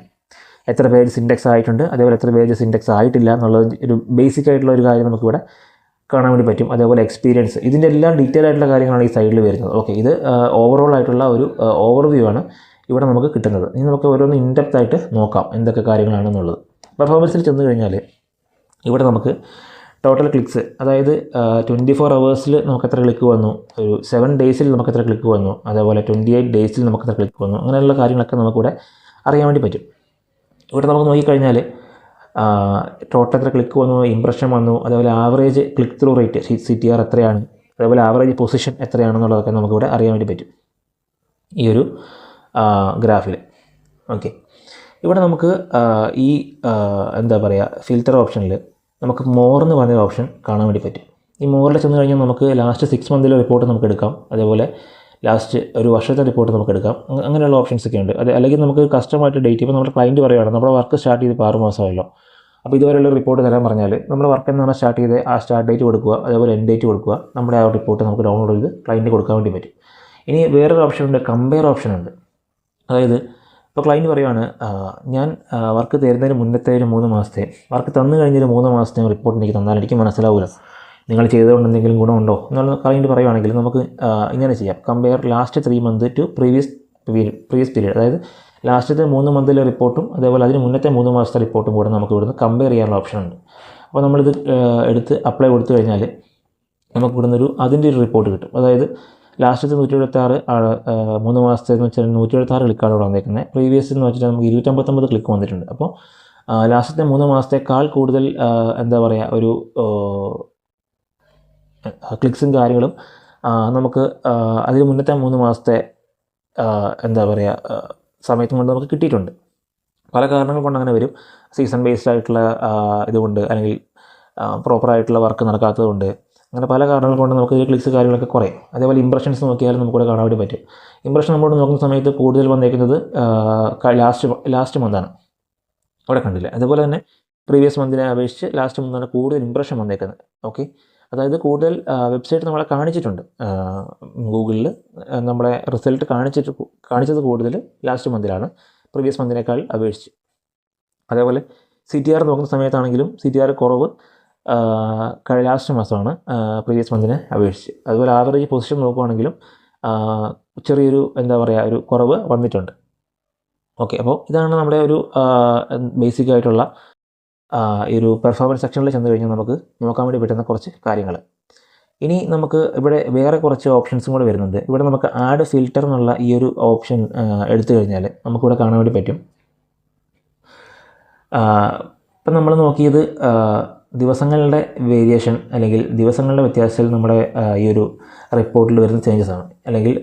എത്ര പേജസ് ഇൻഡെക്സ് ആയിട്ടുണ്ട്, അതേപോലെ എത്ര പേജസ് ഇൻഡെക്സ് ആയിട്ടില്ല എന്നുള്ളത് ഒരു ബേസിക് ആയിട്ടുള്ള ഒരു കാര്യം നമുക്കിവിടെ കാണാൻ വേണ്ടി പറ്റും. അതേപോലെ എക്സ്പീരിയൻസ്, ഇതിൻ്റെ എല്ലാം ഡീറ്റെയിൽ ആയിട്ടുള്ള കാര്യങ്ങളാണ് ഈ സൈഡിൽ വരുന്നത്. ഓക്കെ, ഇത് ഓവറോൾ ആയിട്ടുള്ള ഒരു ഓവർവ്യൂ ആണ് ഇവിടെ നമുക്ക് കിട്ടുന്നത്. ഇനി നമുക്ക് ഓരോന്ന് ഇൻഡെപ്ത് ആയിട്ട് നോക്കാം എന്തൊക്കെ കാര്യങ്ങളാണെന്നുള്ളത്. പെർഫോമൻസിൽ ചെന്ന് കഴിഞ്ഞാൽ ഇവിടെ നമുക്ക് ടോട്ടൽ ക്ലിക്സ്, അതായത് 24 അവേഴ്സിൽ നമുക്ക് എത്ര ക്ലിക്ക് വന്നു, ഒരു 7 ഡേയ്സിൽ നമുക്ക് എത്ര ക്ലിക്ക് വന്നു, അതേപോലെ 28 ഡേയ്സിൽ നമുക്ക് എത്ര ക്ലിക്ക് വന്നു, അങ്ങനെയുള്ള കാര്യങ്ങളൊക്കെ നമുക്കിവിടെ അറിയാൻ വേണ്ടി പറ്റും. ഇവിടെ നമുക്ക് നോക്കിക്കഴിഞ്ഞാൽ ടോട്ടൽ എത്ര ക്ലിക്ക് വന്നു, ഇംപ്രഷൻ വന്നു, അതേപോലെ average click through rate CTR എത്രയാണ്, അതേപോലെ ആവറേജ് പൊസിഷൻ എത്രയാണെന്നുള്ളതൊക്കെ നമുക്കിവിടെ അറിയാൻ വേണ്ടി പറ്റും ഈ ഒരു ഗ്രാഫിൽ. ഓക്കെ, ഇവിടെ നമുക്ക് ഈ എന്താ പറയുക ഫിൽറ്റർ ഓപ്ഷനിൽ നമുക്ക് മോർ എന്ന് പറഞ്ഞൊരു ഓപ്ഷൻ കാണാൻ വേണ്ടി പറ്റും. ഈ മോറിൽ ചെന്ന് കഴിഞ്ഞാൽ നമുക്ക് ലാസ്റ്റ് 6 മന്തിലെ റിപ്പോർട്ട് നമുക്ക് എടുക്കാം, അതേപോലെ ലാസ്റ്റ് ഒരു വർഷത്തെ റിപ്പോർട്ട് നമുക്ക് എടുക്കാം. അങ്ങനെയുള്ള ഓപ്ഷൻസ് ഒക്കെ ഉണ്ട്. അല്ലെങ്കിൽ നമുക്ക് കസ്റ്റമായിട്ട് ഡേറ്റ്, ഇപ്പോൾ നമ്മുടെ ക്ലയൻറ്റ് പറയുകയാണ് നമ്മുടെ വർക്ക് സ്റ്റാർട്ട് ചെയ്ത് 6 മാസമായല്ലോ, അപ്പോൾ ഇതുവരെയുള്ള റിപ്പോർട്ട് തരാൻ പറഞ്ഞാൽ നമ്മൾ വർക്ക് എന്നാണ് സ്റ്റാർട്ട് ചെയ്ത് ആ സ്റ്റാർട്ട് ഡേറ്റ് കൊടുക്കുക, അതേപോലെ എൻഡ് ഡേറ്റ് കൊടുക്കുക, നമ്മുടെ ആ റിപ്പോർട്ട് നമുക്ക് ഡൗൺലോഡ് ചെയ്ത് ക്ലയൻറ്റ് കൊടുക്കാൻ വേണ്ടി പറ്റും. ഇനി വേറൊരു ഓപ്ഷൻ ഉണ്ട്, കമ്പയർ ഓപ്ഷൻ ഉണ്ട്. അതായത് ഇപ്പോൾ ക്ലയൻറ്റ് പറയുവാണ് ഞാൻ വർക്ക് തരുന്നതിന് മുന്നത്തെ ഒരു 3 മാസത്തെ വർക്ക് തന്നു കഴിഞ്ഞൊരു 3 മാസത്തെ റിപ്പോർട്ട് എനിക്ക് തന്നാൽ എനിക്ക് മനസ്സിലാവില്ല നിങ്ങൾ ചെയ്തുകൊണ്ട് എന്തെങ്കിലും ഗുണമുണ്ടോ എന്നുള്ള ക്ലയൻറ്റ് പറയുവാണെങ്കിൽ നമുക്ക് ഇങ്ങനെ ചെയ്യാം. Compare last 3 month to previous period, അതായത് ലാസ്റ്റത്തെ 3 മന്തിലെ റിപ്പോർട്ടും അതേപോലെ അതിന് മുന്നത്തെ 3 മാസത്തെ റിപ്പോർട്ടും കൂടെ നമുക്ക് ഇവിടുന്ന് കമ്പയർ ചെയ്യാനുള്ള ഓപ്ഷൻ ഉണ്ട്. അപ്പോൾ നമ്മളിത് എടുത്ത് അപ്ലൈ കൊടുത്തു കഴിഞ്ഞാൽ നമുക്ക് ഇവിടുന്നൊരു അതിൻ്റെ ഒരു റിപ്പോർട്ട് കിട്ടും. അതായത് ലാസ്റ്റത്തെ 176 3 മാസത്തെ എന്ന് വെച്ചാൽ 176 ക്ലിക്കാണ് ഇവിടെ വന്നിരിക്കുന്നത്. പ്രീവിയസ് എന്ന് വെച്ചിട്ട് നമുക്ക് 259 ക്ലിക്ക് വന്നിട്ടുണ്ട്. അപ്പോൾ ലാസ്റ്റത്തെ 3 മാസത്തേക്കാൾ കൂടുതൽ എന്താ പറയുക ഒരു ക്ലിക്സും കാര്യങ്ങളും നമുക്ക് അതിന് മുന്നത്തെ 3 മാസത്തെ എന്താ പറയുക സമയത്തും കൊണ്ട് നമുക്ക് കിട്ടിയിട്ടുണ്ട്. പല കാരണങ്ങൾ കൊണ്ട് അങ്ങനെ വരും. സീസൺ ബേസ്ഡ് ആയിട്ടുള്ള ഇതുകൊണ്ട്, അല്ലെങ്കിൽ പ്രോപ്പറായിട്ടുള്ള വർക്ക് നടക്കാത്തതുകൊണ്ട്, അങ്ങനെ പല കാരണങ്ങൾ കൊണ്ട് നമുക്ക് ഈ ക്ലിക്സ് കാര്യങ്ങളൊക്കെ കുറയും. അതേപോലെ ഇംപ്രഷൻസ് നോക്കിയാലും നമുക്കിവിടെ കാണാൻ വേണ്ടി പറ്റും. ഇംപ്രഷൻ നമ്മളോട് നോക്കുന്ന സമയത്ത് കൂടുതൽ വന്നേക്കുന്നത് ലാസ്റ്റ് മന്താണ്, അവിടെ കണ്ടില്ല. അതുപോലെ തന്നെ പ്രീവിയസ് മന്തിനെ അപേക്ഷിച്ച് ലാസ്റ്റ് മന്താണ് കൂടുതൽ ഇംപ്രഷൻ വന്നേക്കുന്നത്. ഓക്കെ, അതായത് കൂടുതൽ വെബ്സൈറ്റ് നമ്മളെ കാണിച്ചിട്ടുണ്ട്. ഗൂഗിളിൽ നമ്മളെ റിസൾട്ട് കാണിച്ചത് കൂടുതൽ ലാസ്റ്റ് മന്തിലാണ് പ്രീവിയസ് മന്തിനേക്കാൾ അപേക്ഷിച്ച്. അതേപോലെ CTR നോക്കുന്ന സമയത്താണെങ്കിലും CTR കുറവ് ലാസ്റ്റ് മാസമാണ് പ്രീവിയസ് മന്തിനെ അപേക്ഷിച്ച്. അതുപോലെ ആവറേജ് പൊസിഷൻ നോക്കുകയാണെങ്കിലും ചെറിയൊരു എന്താ പറയുക ഒരു കുറവ് വന്നിട്ടുണ്ട്. ഓക്കെ, അപ്പോൾ ഇതാണ് നമ്മുടെ ഒരു ബേസിക് ആയിട്ടുള്ള ഈ ഒരു പെർഫോമൻസ് സെക്ഷനിൽ ചെന്ന് കഴിഞ്ഞാൽ നമുക്ക് നോക്കാൻ വേണ്ടി പറ്റുന്ന കുറച്ച് കാര്യങ്ങൾ. ഇനി നമുക്ക് ഇവിടെ വേറെ കുറച്ച് ഓപ്ഷൻസും കൂടെ വരുന്നുണ്ട്. ഇവിടെ നമുക്ക് ആഡ് ഫിൽറ്റർ എന്നുള്ള ഈ ഒരു ഓപ്ഷൻ എടുത്തു കഴിഞ്ഞാൽ നമുക്കിവിടെ കാണാൻ വേണ്ടി പറ്റും. ഇപ്പം നമ്മൾ നോക്കിയത് ദിവസങ്ങളുടെ വേരിയേഷൻ അല്ലെങ്കിൽ ദിവസങ്ങളുടെ വ്യത്യാസത്തിൽ നമ്മുടെ ഈ ഒരു റിപ്പോർട്ടിൽ വരുന്ന ചേഞ്ചസ് ആണ്, അല്ലെങ്കിൽ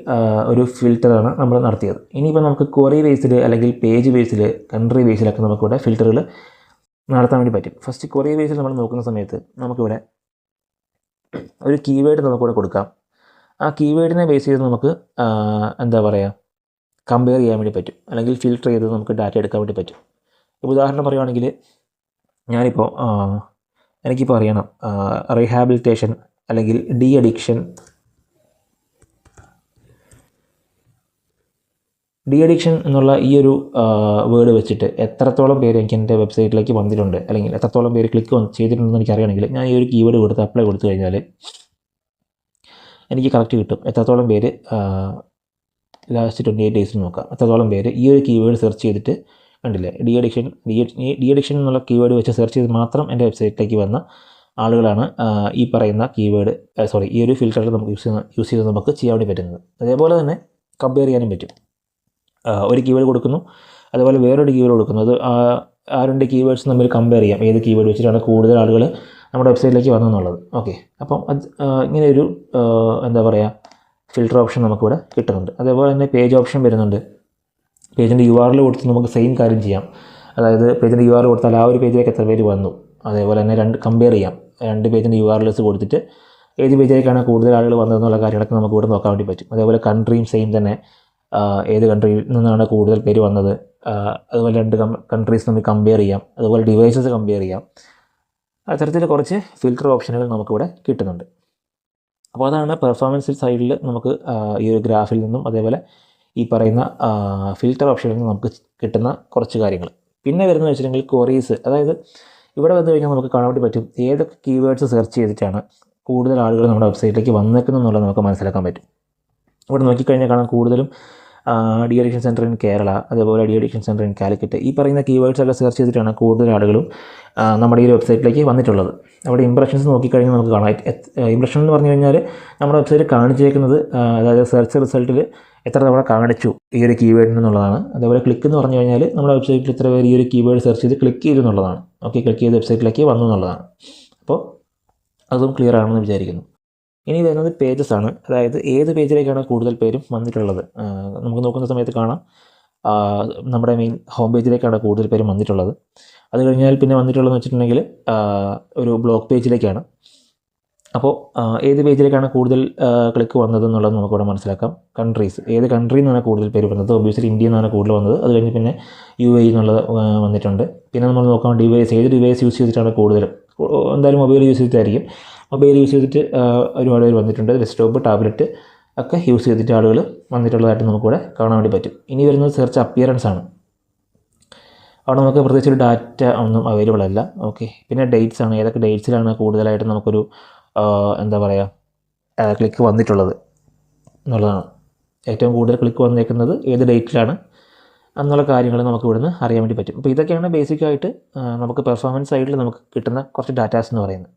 ഒരു ഫിൽറ്ററാണ് നമ്മൾ നടത്തിയത്. ഇനിയിപ്പോൾ നമുക്ക് ക്വറി ബേസിൽ അല്ലെങ്കിൽ പേജ് ബേസിൽ കൺട്രി ബേസിലൊക്കെ നമുക്കിവിടെ ഫിൽറ്ററുകൾ നടത്താൻ വേണ്ടി പറ്റും. ഫസ്റ്റ് ക്വറി ബേസിൽ നമ്മൾ നോക്കുന്ന സമയത്ത് നമുക്കിവിടെ ഒരു കീവേഡ് നമുക്കിവിടെ കൊടുക്കാം. ആ കീവേഡിനെ ബേസ് ചെയ്ത് നമുക്ക് എന്താ പറയുക കമ്പയർ ചെയ്യാൻ വേണ്ടി പറ്റും, അല്ലെങ്കിൽ ഫിൽറ്റർ ചെയ്ത് നമുക്ക് ഡാറ്റ എടുക്കാൻ വേണ്ടി പറ്റും. ഇപ്പോൾ ഉദാഹരണം പറയുവാണെങ്കിൽ ഞാനിപ്പോൾ എനിക്കിപ്പോൾ അറിയണം റീഹാബിലിറ്റേഷൻ അല്ലെങ്കിൽ ഡി അഡിക്ഷൻ എന്നുള്ള ഈ ഒരു വേർഡ് വെച്ചിട്ട് എത്രത്തോളം പേര് എനിക്ക് എൻ്റെ വെബ്സൈറ്റിലേക്ക് വന്നിട്ടുണ്ട് അല്ലെങ്കിൽ എത്രത്തോളം പേര് ക്ലിക്ക് ചെയ്തിട്ടുണ്ടെന്ന് എനിക്കറിയണമെങ്കിൽ ഞാൻ ഈ ഒരു കീവേഡ് കൊടുത്ത് അപ്ലൈ കൊടുത്തു കഴിഞ്ഞാൽ എനിക്ക് കറക്റ്റ് കിട്ടും എത്രത്തോളം പേര് ലാസ്റ്റ് 28 ഡേയ്സിൽ നോക്കാം എത്രത്തോളം പേര് ഈ ഒരു കീവേഡ് സെർച്ച് ചെയ്തിട്ട് കണ്ടില്ലേ ഡി അഡിക്ഷൻ എന്നുള്ള കീവേഡ് വെച്ച് സെർച്ച് ചെയ്ത് മാത്രം എൻ്റെ വെബ്സൈറ്റിലേക്ക് വന്ന ആളുകളാണ് ഈ പറയുന്ന കീവേഡ് ഈ ഒരു ഫിൽറ്ററിൽ നമുക്ക് യൂസ് ചെയ്ത് നമുക്ക് ചെയ്യാൻ വേണ്ടി പറ്റുന്നത്. അതേപോലെ തന്നെ കമ്പയർ ചെയ്യാനും പറ്റും. ഒരു കീവേഡ് കൊടുക്കുന്നു, അതുപോലെ വേറൊരു കീവേഡ് കൊടുക്കുന്നു. അത് ആ രണ്ട് കീവേഡ്സ് തമ്മിൽ കമ്പയർ ചെയ്യാം, ഏത് കീവേഡ് വെച്ചിട്ടാണ് കൂടുതൽ ആളുകൾ നമ്മുടെ വെബ്സൈറ്റിലേക്ക് വന്നെന്നുള്ളത്. ഓക്കെ, അപ്പം അത് ഇങ്ങനെയൊരു എന്താ പറയുക ഫിൽറ്റർ ഓപ്ഷൻ നമുക്കിവിടെ കിട്ടുന്നുണ്ട്. അതേപോലെ തന്നെ പേജ് ഓപ്ഷൻ വരുന്നുണ്ട്. പേജിൻ്റെ URL കൊടുത്ത് നമുക്ക് സെയിം കാര്യം ചെയ്യാം. അതായത് പേജിൻ്റെ URL കൊടുത്താൽ ആ ഒരു പേജിലേക്ക് എത്ര പേര് വന്നു, അതേപോലെ തന്നെ കമ്പയർ ചെയ്യാം. രണ്ട് പേജിൻ്റെ URLs കൊടുത്തിട്ട് ഏത് പേജിലേക്കാണ് കൂടുതൽ ആളുകൾ വന്നതെന്നുള്ള കാര്യങ്ങളൊക്കെ നമുക്ക് ഇവിടെ നോക്കാൻ വേണ്ടി പറ്റും. അതേപോലെ കൺട്രിയും സെയിം തന്നെ, ഏത് കൺട്രിയിൽ നിന്നാണ് കൂടുതൽ പേര് വന്നത്, അതുപോലെ രണ്ട് കൺട്രീസ് തമ്മിൽ കമ്പയർ ചെയ്യാം. അതുപോലെ ഡിവൈസസ് കമ്പയർ ചെയ്യാം. അത്തരത്തിൽ കുറച്ച് ഫിൽറ്റർ ഓപ്ഷനുകൾ നമുക്കിവിടെ കിട്ടുന്നുണ്ട്. അപ്പോൾ അതാണ് പെർഫോമൻസ് സൈഡിൽ നമുക്ക് ഈ ഒരു ഗ്രാഫിൽ നിന്നും അതേപോലെ ഈ പറയുന്ന ഫിൽറ്റർ ഓപ്ഷനിൽ നിന്നും നമുക്ക് കിട്ടുന്ന കുറച്ച് കാര്യങ്ങൾ. പിന്നെ വരുന്നത് വെച്ചിട്ടുണ്ടെങ്കിൽ ക്വറീസ്. അതായത് ഇവിടെ വന്നു കഴിഞ്ഞാൽ നമുക്ക് കാണാൻ വേണ്ടി പറ്റും ഏതൊക്കെ കീവേഡ്സ് സെർച്ച് ചെയ്തിട്ടാണ് കൂടുതൽ ആളുകൾ നമ്മുടെ വെബ്സൈറ്റിലേക്ക് വന്നേക്കുന്നത് എന്നുള്ളത് നമുക്ക് മനസ്സിലാക്കാൻ പറ്റും. ഇവിടെ നോക്കിക്കഴിഞ്ഞാൽ കാണാം കൂടുതലും de-addiction centre in Kerala, അതേപോലെ de-addiction centre in Calicut, ഈ പറയുന്ന കീവേഡ്സ് ഒക്കെ സെർച്ച് ചെയ്തിട്ടാണ് കൂടുതൽ ആളുകളും നമ്മുടെ ഈ വെബ്സൈറ്റിലേക്ക് വന്നിട്ടുള്ളത്. അവിടെ ഇംപ്രഷൻസ് നോക്കിക്കഴിഞ്ഞാൽ നമുക്ക് കാണാം. ഇംപ്രഷൻ എന്ന് പറഞ്ഞു കഴിഞ്ഞാൽ നമ്മുടെ വെബ്സൈറ്റ് കാണിച്ചേക്കുന്നത്, അതായത് സെർച്ച് റിസൾട്ടിൽ എത്ര തവണ കാണിച്ചു ഈ ഒരു കീവേഡിന് എന്നുള്ളതാണ്. അതേപോലെ ക്ലിക്ക് എന്ന് പറഞ്ഞു കഴിഞ്ഞാൽ നമ്മുടെ വെബ്സൈറ്റിൽ ഇത്ര പേര് ഈ ഒരു കീവേഡ് സെർച്ച് ചെയ്ത് ക്ലിക്ക് ചെയ്തു എന്നുള്ളതാണ്. ഓക്കെ, ക്ലിക്ക് ചെയ്ത് വെബ്സൈറ്റിലേക്ക് വന്നു എന്നുള്ളതാണ്. അപ്പോൾ അതും ക്ലിയർ ആണെന്ന് വിചാരിക്കുന്നു. ഇനി വരുന്നത് പേജസ് ആണ്. അതായത് ഏത് പേജിലേക്കാണ് കൂടുതൽ പേരും വന്നിട്ടുള്ളത്. നമുക്ക് നോക്കുന്ന സമയത്ത് കാണാം നമ്മുടെ മെയിൻ ഹോം പേജിലേക്കാണ് കൂടുതൽ പേരും വന്നിട്ടുള്ളത്. അത് കഴിഞ്ഞാൽ പിന്നെ വന്നിട്ടുള്ളതെന്ന് വെച്ചിട്ടുണ്ടെങ്കിൽ ഒരു ബ്ലോഗ് പേജിലേക്കാണ്. അപ്പോൾ ഏത് പേജിലേക്കാണ് കൂടുതൽ ക്ലിക്ക് വന്നത് എന്നുള്ളത് നമുക്കിവിടെ മനസ്സിലാക്കാം. കൺട്രീസ്, ഏത് കൺട്രിയിൽ നിന്നാണ് കൂടുതൽ പേര് വന്നത്. ഒബ്വിയസ്ലി ഇന്ത്യയിൽ നിന്നാണ് കൂടുതൽ വന്നത്. അത് കഴിഞ്ഞ് പിന്നെ UAE എന്നുള്ളത് വന്നിട്ടുണ്ട്. പിന്നെ നമ്മൾ നോക്കാം ഡിവൈസ്, ഏത് ഡിവൈസ് യൂസ് ചെയ്തിട്ടാണ് കൂടുതലും. എന്തായാലും മൊബൈൽ യൂസ് ചെയ്തിട്ടായിരിക്കും. മൊബൈൽ യൂസ് ചെയ്തിട്ട് ഒരുപാട് പേര് വന്നിട്ടുണ്ട്. ഡെസ്ക്ടോപ്പ്, ടാബ്ലറ്റ് ഒക്കെ യൂസ് ചെയ്തിട്ട് ആളുകൾ വന്നിട്ടുള്ളതായിട്ട് നമുക്കിവിടെ കാണാൻ വേണ്ടി പറ്റും. ഇനി വരുന്നത് സെർച്ച് അപ്പിയറൻസ് ആണ്. അവിടെ നമുക്ക് പ്രത്യേകിച്ച് ഒരു ഡാറ്റ ഒന്നും അവൈലബിൾ അല്ല. ഓക്കെ, പിന്നെ ഡേറ്റ്സ് ആണ്. ഏതൊക്കെ ഡേറ്റ്സിലാണ് കൂടുതലായിട്ട് നമുക്കൊരു എന്താ പറയുക ക്ലിക്ക് വന്നിട്ടുള്ളത് എന്നുള്ളതാണ്. ഏറ്റവും കൂടുതൽ ക്ലിക്ക് വന്നേക്കുന്നത് ഏത് ഡേറ്റിലാണ് എന്നുള്ള കാര്യങ്ങൾ നമുക്ക് ഇവിടുന്ന് അറിയാൻ വേണ്ടി പറ്റും. അപ്പോൾ ഇതൊക്കെയാണ് ബേസിക്കായിട്ട് നമുക്ക് പെർഫോമൻസ് സൈഡിൽ നമുക്ക് കിട്ടുന്ന കുറച്ച് ഡാറ്റാസ് എന്ന് പറയുന്നത്.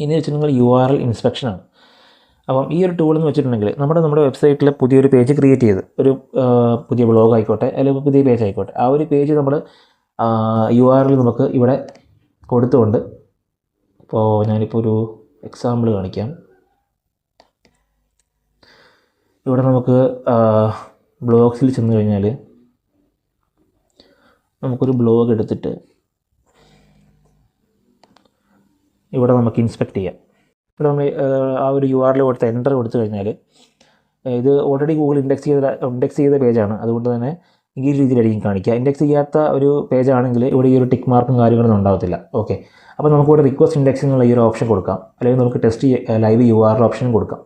ഇനി വെച്ചിട്ടുണ്ടെങ്കിൽ URL ഇൻസ്പെക്ഷനാണ്. അപ്പം ഈ ഒരു ടൂൾ എന്ന് വെച്ചിട്ടുണ്ടെങ്കിൽ നമ്മുടെ വെബ്സൈറ്റിൽ പുതിയൊരു പേജ് ക്രിയേറ്റ് ചെയ്ത്, ഒരു പുതിയ ബ്ലോഗ് ആയിക്കോട്ടെ അല്ലെങ്കിൽ പുതിയ പേജ് ആയിക്കോട്ടെ, ആ ഒരു പേജ് നമ്മൾ URL നമുക്ക് ഇവിടെ കൊടുത്തുകൊണ്ട്, ഇപ്പോൾ ഞാനിപ്പോൾ ഒരു എക്സാമ്പിൾ കാണിക്കാം. ഇവിടെ നമുക്ക് ബ്ലോഗ്സിൽ ചെന്ന് കഴിഞ്ഞാൽ നമുക്കൊരു ബ്ലോഗ് എടുത്തിട്ട് ഇവിടെ നമുക്ക് ഇൻസ്പെക്ട് ചെയ്യാം. ഇവിടെ നമ്മൾ ആ ഒരു URL കൊടുത്ത് എൻ്റർ കൊടുത്തു കഴിഞ്ഞാൽ ഇത് ഓൾറെഡി ഗൂഗിൾ ഇൻഡെക്സ് ചെയ്ത പേജാണ്. അതുകൊണ്ട് തന്നെ ഈ രീതിയിലായിരിക്കും കാണിക്കുക. ഇൻഡെക്സ് ചെയ്യാത്ത ഒരു പേജാണെങ്കിൽ ഇവിടെ ഈ ഒരു ടിക്ക് മാർക്കും കാര്യങ്ങളൊന്നും ഉണ്ടാകത്തില്ല. ഓക്കെ, അപ്പോൾ നമുക്കിവിടെ റിക്വസ്റ്റ് ഇൻഡെക്സിംഗ് എന്നുള്ള ഈ ഒരു ഓപ്ഷൻ കൊടുക്കാം. അല്ലെങ്കിൽ നമുക്ക് ടെസ്റ്റ് ലൈവ് URL ഓപ്ഷനും കൊടുക്കാം.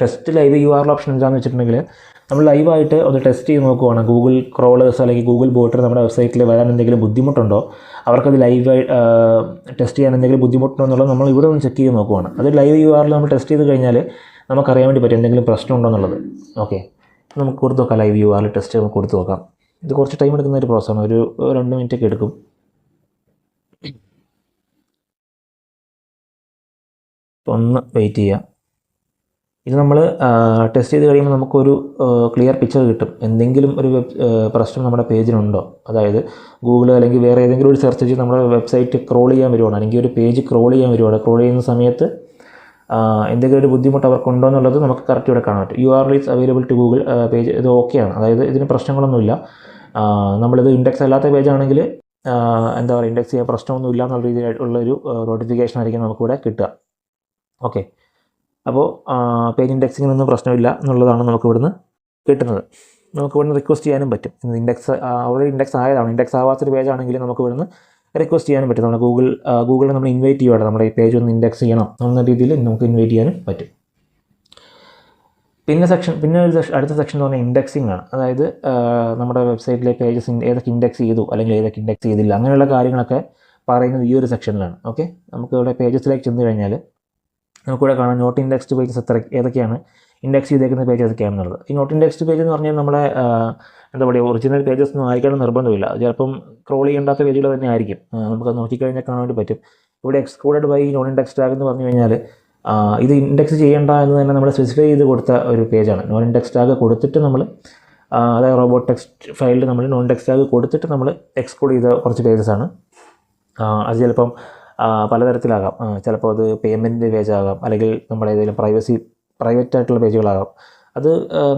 ടെസ്റ്റ് ലൈവ് URL ഓപ്ഷൻ എന്താണെന്ന് വെച്ചിട്ടുണ്ടെങ്കിൽ നമ്മൾ ലൈവായിട്ട് ഒന്ന് ടെസ്റ്റ് ചെയ്ത് നോക്കുവാണ്. ഗൂഗിൾ ക്രോളേഴ്സ് അല്ലെങ്കിൽ ഗൂഗിൾ ബോട്ടർ നമ്മുടെ വെബ്സൈറ്റിൽ വരാൻ എന്തെങ്കിലും ബുദ്ധിമുട്ടുണ്ടോ, അവർക്കത് ലൈവായി ടെസ്റ്റ് ചെയ്യാൻ എന്തെങ്കിലും ബുദ്ധിമുട്ടുണ്ടോ എന്നുള്ളത് നമ്മൾ ഇവിടെ ഒന്ന് ചെക്ക് ചെയ്ത് നോക്കുവാണ്. അത് ലൈവ് URL നമ്മൾ ടെസ്റ്റ് ചെയ്ത് കഴിഞ്ഞാൽ നമുക്കറിയാൻ വേണ്ടി പറ്റും എന്തെങ്കിലും പ്രശ്നമുണ്ടോ എന്നുള്ളത്. ഓക്കെ, നമുക്ക് കൊടുത്ത് നോക്കാം. ലൈവ് URL ടെസ്റ്റ് നമുക്ക് കൊടുത്ത് നോക്കാം. ഇത് കുറച്ച് ടൈം എടുക്കുന്ന ഒരു പ്രോസസ്സാണ്. ഒരു 2 മിനിറ്റൊക്കെ എടുക്കും. ഒന്ന് വെയിറ്റ് ചെയ്യാം. ഇത് നമ്മൾ ടെസ്റ്റ് ചെയ്ത് കഴിയുമ്പോൾ നമുക്കൊരു ക്ലിയർ പിക്ചർ കിട്ടും. എന്തെങ്കിലും ഒരു പ്രശ്നം നമ്മുടെ പേജിനുണ്ടോ, അതായത് ഗൂഗിൾ അല്ലെങ്കിൽ വേറെ ഏതെങ്കിലും ഒരു സെർച്ച് ചെയ്ത് നമ്മുടെ വെബ്സൈറ്റ് ക്രോൾ ചെയ്യാൻ വരുവാണ്, അല്ലെങ്കിൽ ഒരു പേജ് ക്രോൾ ചെയ്യാൻ വരുവാണ്. ക്രോൾ ചെയ്യുന്ന സമയത്ത് എന്തെങ്കിലും ഒരു ബുദ്ധിമുട്ട് അവർക്കുണ്ടോ എന്നുള്ളത് നമുക്ക് കറക്റ്റ് ഇവിടെ കാണാൻ പറ്റും. URL is available to Google page, ഇത് ഓക്കെയാണ്. അതായത് ഇതിന് പ്രശ്നങ്ങളൊന്നുമില്ല. നമ്മളിത് ഇൻഡെക്സ് അല്ലാത്ത പേജാണെങ്കിൽ എന്താ പറയുക, ഇൻഡെക്സ് ചെയ്യാൻ പ്രശ്നമൊന്നുമില്ല എന്നുള്ള രീതിയിലുള്ളൊരു നോട്ടിഫിക്കേഷൻ ആയിരിക്കും നമുക്കിവിടെ കിട്ടുക. ഓക്കെ, അപ്പോൾ പേജ് ഇൻഡെക്സിങ്ങിനൊന്നും പ്രശ്നമില്ല എന്നുള്ളതാണ് നമുക്ക് ഇവിടുന്ന് കിട്ടുന്നത്. നമുക്ക് ഇവിടുന്ന് റിക്വസ്റ്റ് ചെയ്യാനും പറ്റും. ഇൻഡെക്സ് ഓൾറെഡി ഇൻഡെക്സ് ആയതാണ്. ഇൻഡെക്സ് ആവാത്തൊരു പേജ് ആണെങ്കിൽ നമുക്ക് ഇവിടുന്ന് റിക്വസ്റ്റ് ചെയ്യാനും പറ്റും. നമ്മുടെ ഗൂഗിളിൽ നമ്മൾ ഇൻവൈറ്റ് ചെയ്യുകയാണ്, നമ്മുടെ ഈ പേജ് ഒന്ന് ഇൻഡെക്സ് ചെയ്യണം എന്ന രീതിയിൽ നമുക്ക് ഇൻവൈറ്റ് ചെയ്യാനും പറ്റും. പിന്നെ അടുത്ത സെക്ഷൻ എന്ന് പറഞ്ഞാൽ ഇൻഡെക്സിംഗ് ആണ്. അതായത് നമ്മുടെ വെബ്സൈറ്റിലെ പേജസ് ഏതൊക്കെ ഇൻഡെക്സ് ചെയ്തു അല്ലെങ്കിൽ ഏതൊക്കെ ഇൻഡെക്സ് ചെയ്തില്ല, അങ്ങനെയുള്ള കാര്യങ്ങളൊക്കെ പറയുന്നത് ഈ ഒരു സെക്ഷനിലാണ്. ഓക്കെ, നമുക്ക് ഇവിടെ പേജസിലേക്ക് ചെന്ന് കഴിഞ്ഞാൽ നമുക്കിവിടെ കാണാം നോട്ട് ഇൻഡെക്സ്ഡ് പേജസ് ഏതൊക്കെയാണ്, ഇൻഡെക്സ് ചെയ്തേക്കുന്ന പേജ് ഏതൊക്കെയാണെന്നുള്ളത്. ഈ നോട്ട് ഇൻഡെക്സ്ഡ് പേജ് എന്ന് പറഞ്ഞാൽ നമ്മുടെ എന്താ പറയുക, ഒറിജിനൽ പേജസ് ഒന്നും ആയിരിക്കണം നിർബന്ധമില്ല. ചിലപ്പം ക്രോൾ ചെയ്യേണ്ടാത്ത പേജുകൾ തന്നെ ആയിരിക്കും. നമുക്ക് നോക്കിക്കഴിഞ്ഞാൽ കാണാൻ വേണ്ടി പറ്റും. ഇവിടെ excluded by non index tag എന്ന് പറഞ്ഞു കഴിഞ്ഞാൽ ഇത് ഇൻഡെക്സ് ചെയ്യേണ്ട എന്ന് തന്നെ നമ്മൾ സ്പെസിഫൈ ചെയ്ത് കൊടുത്ത ഒരു പേജാണ്. നോൺ ഇൻഡെക്സ് ടാഗ് കൊടുത്തിട്ട് നമ്മൾ അതായത് റോബോട്ട് ടെക്സ്റ്റ് ഫയലിൽ നമ്മൾ നോൺ ഇൻഡെക്സ് ടാഗ് കൊടുത്തിട്ട് നമ്മൾ എക്സ്ക്ലൂഡ് ചെയ്ത കുറച്ച് പേജസാണ്. അത് ചിലപ്പം പലതരത്തിലാകാം. ചിലപ്പോൾ അത് പേയ്മെൻറ്റ് പേജാകാം, അല്ലെങ്കിൽ നമ്മുടെ ഏതെങ്കിലും പ്രൈവറ്റ് ആയിട്ടുള്ള പേജുകളാകാം. അത്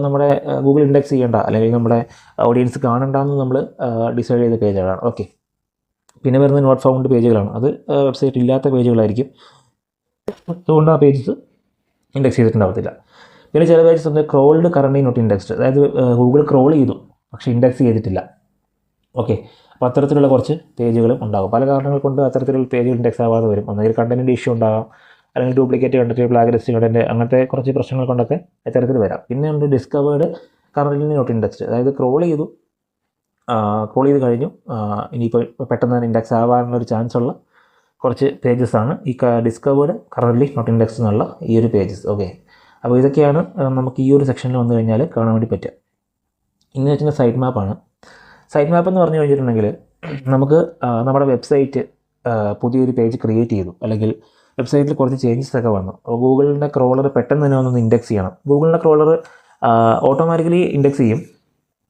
നമ്മുടെ ഗൂഗിൾ ഇൻഡെക്സ് ചെയ്യേണ്ട അല്ലെങ്കിൽ നമ്മുടെ ഓഡിയൻസ് കാണണ്ടെന്ന് നമ്മൾ ഡിസൈഡ് ചെയ്ത പേജുകളാണ്. ഓക്കെ, പിന്നെ വരുന്നത് നോട്ട് ഫൗണ്ട് പേജുകളാണ്. അത് വെബ്സൈറ്റ് ഇല്ലാത്ത പേജുകളായിരിക്കും. അതുകൊണ്ട് ആ പേജസ് ഇൻഡെക്സ് ചെയ്തിട്ടുണ്ടാവത്തില്ല. പിന്നെ ചില പേജസ് ഉണ്ട് ക്രോൾഡ് കറൻറ്റ്ലി നോട്ട് ഇൻഡെക്സ്ഡ്, അതായത് ഗൂഗിൾ ക്രോൾ ചെയ്തു പക്ഷേ ഇൻഡെക്സ് ചെയ്തിട്ടില്ല. ഓക്കെ, അപ്പോൾ അത്തരത്തിലുള്ള കുറച്ച് പേജുകളും ഉണ്ടാകും. പല കാരണങ്ങൾ കൊണ്ട് അത്തരത്തിലുള്ള പേജുകൾ ഇൻഡെക്സ് ആവാതെ വരും. ഒന്നെങ്കിൽ കണ്ടൻറ്റിൻ്റെ ഇഷ്യൂ ഉണ്ടാകാം, അല്ലെങ്കിൽ ഡ്യൂപ്ലിക്കേറ്റ് കണ്ടൻറ്റ്, ബ്ലാക്ക് കണ്ടൻറ്റ്, അങ്ങനത്തെ കുറച്ച് പ്രശ്നങ്ങൾ കൊണ്ടൊക്കെ ഇത്തരത്തിൽ വരാം. പിന്നെ ഉണ്ട് ഡിസ്കവേർഡ് കറൻറ്റ്ലി നോട്ട് ഇൻഡെക്സ്ഡ്, അതായത് ക്രോൾ ചെയ്ത് കഴിഞ്ഞു, ഇനിയിപ്പോൾ പെട്ടെന്ന് തന്നെ ഇൻഡെക്സ് ആവാനുള്ളൊരു ചാൻസ് ഉള്ള കുറച്ച് പേജസാണ് ഈ ഡിസ്കവേർഡ് കറൻറ്റ്ലി നോട്ട് ഇൻഡെക്സ്ഡ് എന്നുള്ള ഈ ഒരു പേജസ്. ഓക്കെ, അപ്പോൾ ഇതൊക്കെയാണ് നമുക്ക് ഈ ഒരു സെക്ഷനിൽ വന്നു കഴിഞ്ഞാൽ കാണാൻ വേണ്ടി പറ്റുക. ഇന്ന് വെച്ചാൽ സൈറ്റ് മാപ്പാണ്. സൈറ്റ് മാപ്പ് എന്ന് പറഞ്ഞു കഴിഞ്ഞിട്ടുണ്ടെങ്കിൽ നമുക്ക് നമ്മുടെ വെബ്സൈറ്റ് പുതിയൊരു പേജ് ക്രിയേറ്റ് ചെയ്തു, അല്ലെങ്കിൽ വെബ്സൈറ്റിൽ കുറച്ച് ചേഞ്ചസ് ഒക്കെ വന്നു. ഗൂഗിളിൻ്റെ ക്രോളർ പെട്ടെന്ന് തന്നെ ഒന്ന് ഇൻഡെക്സ് ചെയ്യണം. ഗൂഗിളിൻ്റെ ക്രോളർ ഓട്ടോമാറ്റിക്കലി ഇൻഡെക്സ് ചെയ്യും.